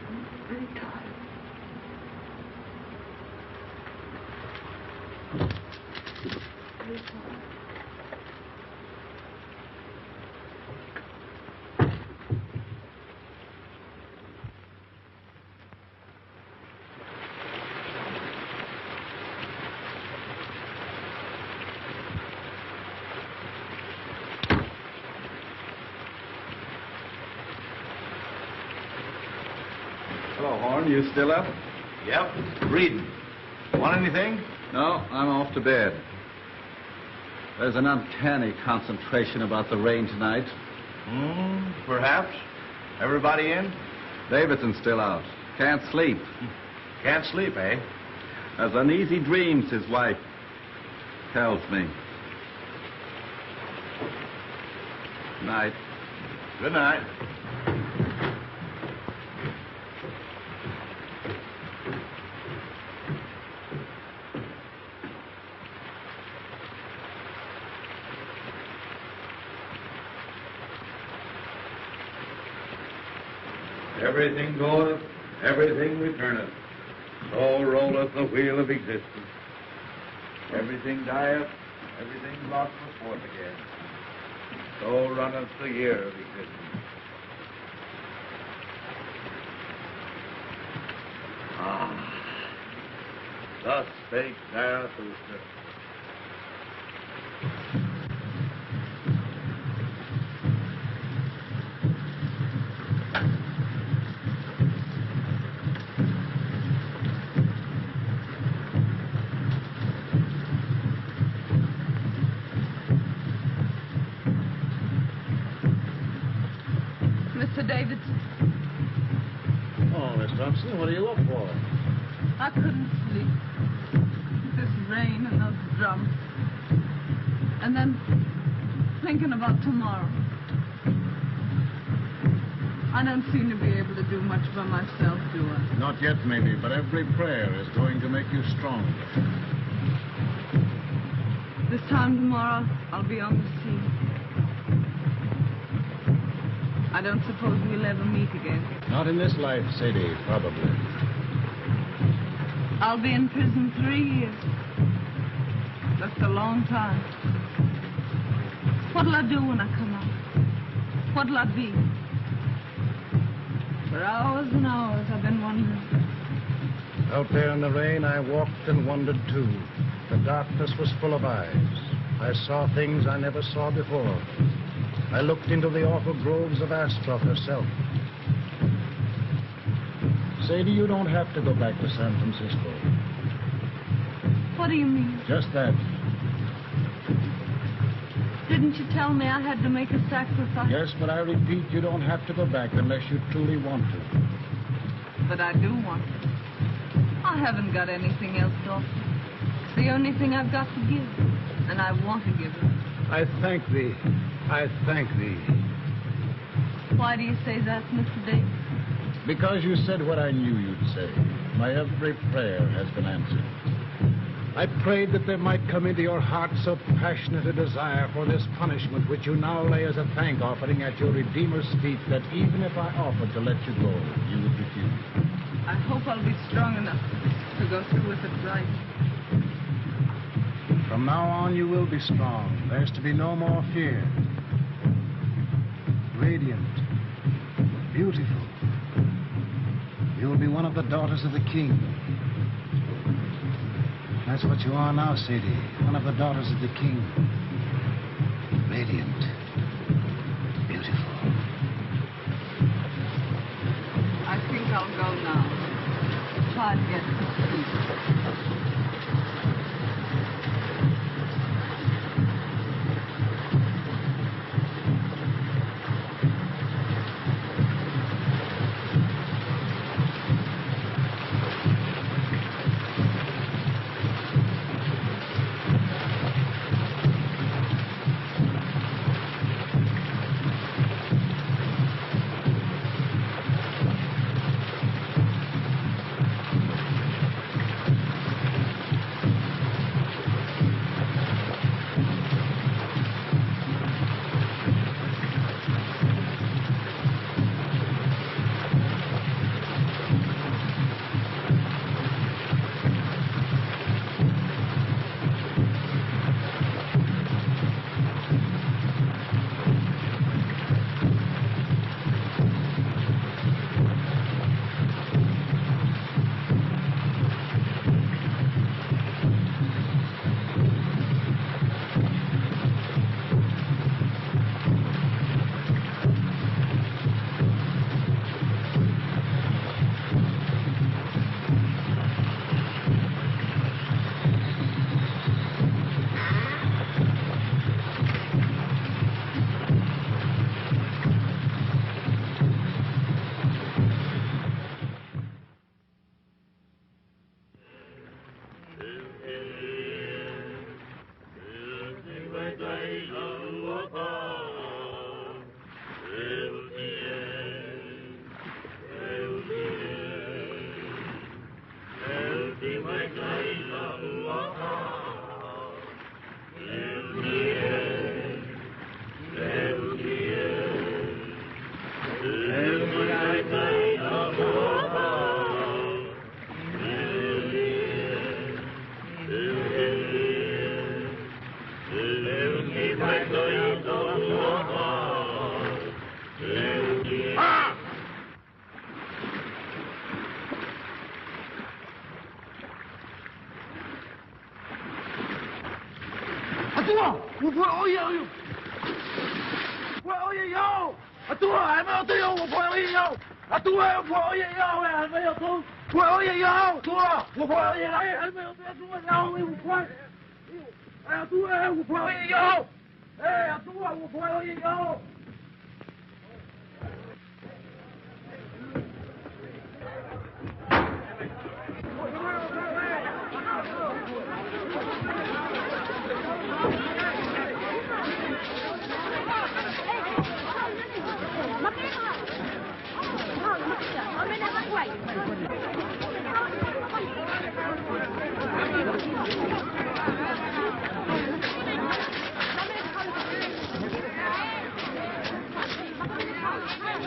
I'm very tired. Very tired. Hello, Horn. You still up? Yep, reading. Want anything? No, I'm off to bed. There's an uncanny concentration about the rain tonight. Perhaps. Everybody in? Davidson's still out. Can't sleep. Can't sleep, eh? Has uneasy dreams, his wife tells me. Night. Good night. Everything goeth, everything returneth. So rolleth the wheel of existence. Everything dieth, everything brought forth again. So runneth the year of existence. Thus spake Zarathustra. Mr. Davidson. Oh, Miss Thompson. What are you up for? I couldn't sleep. This rain and those drums. And then thinking about tomorrow. I don't seem to be able to do much for myself, do I? Not yet, maybe, but every prayer is going to make you stronger. This time tomorrow, I'll be on the sea. I don't suppose we'll ever meet again. Not in this life, Sadie, probably. I'll be in prison 3 years. That's a long time. What'll I do when I come out? What'll I be? For hours and hours, I've been wondering. Out there in the rain, I walked and wondered, too. The darkness was full of eyes. I saw things I never saw before. I looked into the awful groves of Astroth herself. Sadie, you don't have to go back to San Francisco. What do you mean? Just that. Didn't you tell me I had to make a sacrifice? Yes, but I repeat, you don't have to go back unless you truly want to. But I do want to. I haven't got anything else to offer. It's the only thing I've got to give. And I want to give it. I thank thee. I thank thee. Why do you say that, Mr. Davis? Because you said what I knew you'd say. My every prayer has been answered. I prayed that there might come into your heart so passionate a desire for this punishment which you now lay as a thank offering at your Redeemer's feet that even if I offered to let you go, you would refuse. I hope I'll be strong enough to go through with it right. From now on, you will be strong. There's to be no more fear. Radiant. Beautiful. You will be one of the daughters of the king. That's what you are now, Sadie. One of the daughters of the king. Radiant. Beautiful. I think I'll go now. Try to get to sleep.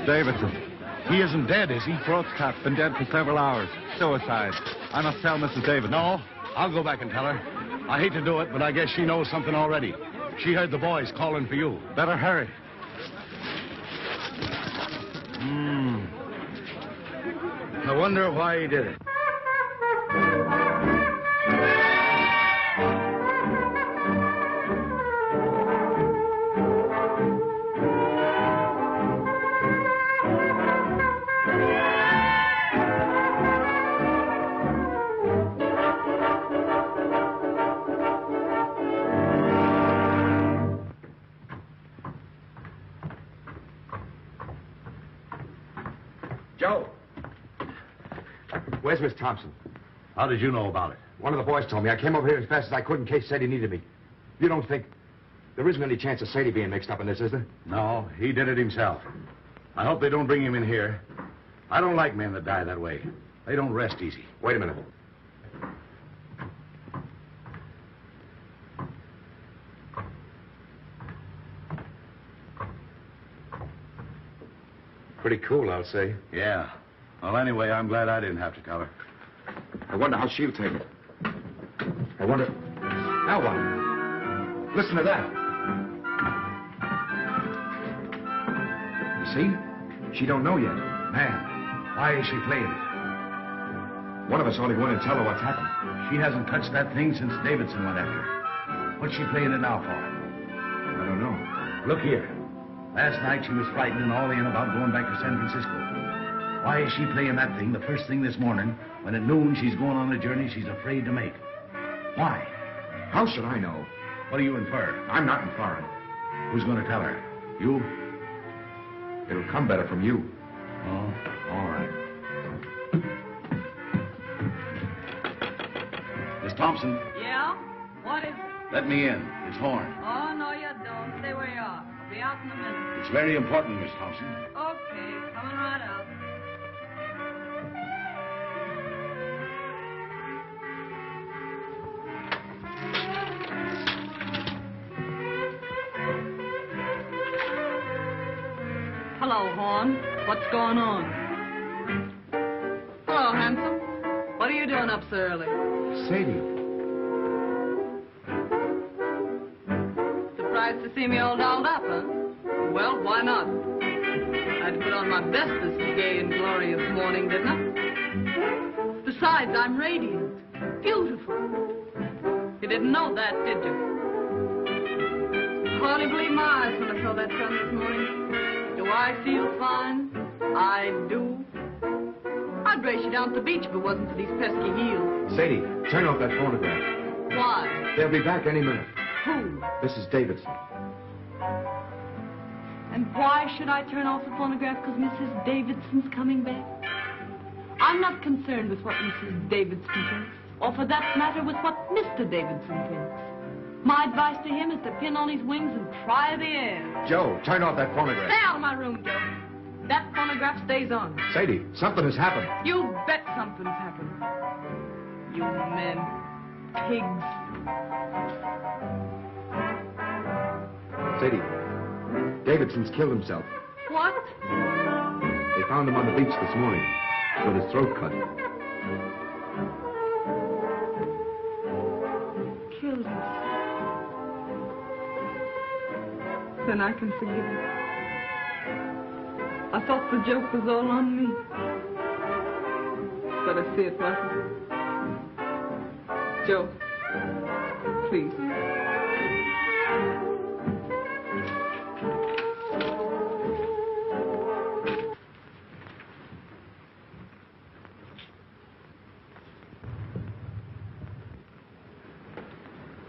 Davidson. He isn't dead, is he? Throat cut. Been dead for several hours. Suicide. I must tell Mrs. Davidson. No, I'll go back and tell her. I hate to do it, but I guess she knows something already. She heard the boys calling for you. Better hurry. I wonder why he did it. Joe! Where's Miss Thompson? How did you know about it? One of the boys told me. I came over here as fast as I could in case Sadie needed me. You don't think... There isn't any chance of Sadie being mixed up in this, is there? No, he did it himself. I hope they don't bring him in here. I don't like men that die that way. They don't rest easy. Wait a minute. Pretty cool, I'll say. Yeah. Well, anyway, I'm glad I didn't have to tell her. I wonder how she'll take it. I wonder... Now what? Listen to that. You see? She don't know yet. Man, why is she playing it? One of us ought to go in and tell her what's happened. She hasn't touched that thing since Davidson went after her. What's she playing it now for? I don't know. Look here. Last night she was frightened and all in about going back to San Francisco. Why is she playing that thing the first thing this morning when at noon she's going on a journey she's afraid to make? Why? How should I know? What do you infer? I'm not inferring. Who's going to tell her? You? It'll come better from you. Oh, all right. Miss Thompson. Yeah? What is it? Let me in. It's Horn. Oh, no, you don't. Stay where you are. I'll be out in a minute. It's very important, Miss Thompson. Okay, coming right out. Hello, Horn. What's going on? Hello, handsome. What are you doing up so early? Sadie. Surprised to see me all dolled up, huh? Well, why not? I had to put on my best this gay and glorious morning, didn't I? Besides, I'm radiant. Beautiful. You didn't know that, did you? Hardly believe my eyes when I saw that sun this morning. Do I feel fine? I do. I'd race you down to the beach if it wasn't for these pesky heels. Sadie, turn off that phonograph. Why? They'll be back any minute. Who? This is Davidson. And why should I turn off the phonograph? Because Mrs. Davidson's coming back? I'm not concerned with what Mrs. Davidson thinks, or for that matter with what Mr. Davidson thinks. My advice to him is to pin on his wings and try the air. Joe, turn off that phonograph. Stay out of my room, Joe. That phonograph stays on. Sadie, something has happened. You bet something's happened. You men. Pigs. Sadie, Davidson's killed himself. What? They found him on the beach this morning with his throat cut. Killed himself. Then I can forgive him. I thought the joke was all on me. But I see it wasn't. Joe, please.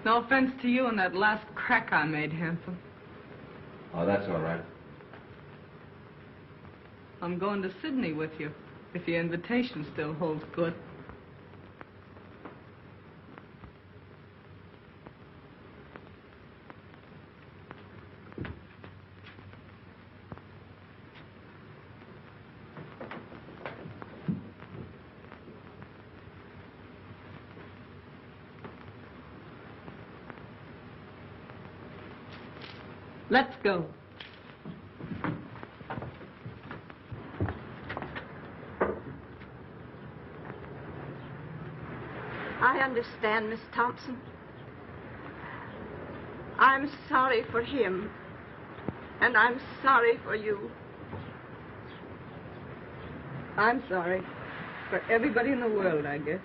No offense to you and that last crack I made, handsome. Oh, that's all right. I'm going to Sydney with you, if your invitation still holds good. Let's go. I understand, Miss Thompson. I'm sorry for him. And I'm sorry for you. I'm sorry for everybody in the world, I guess.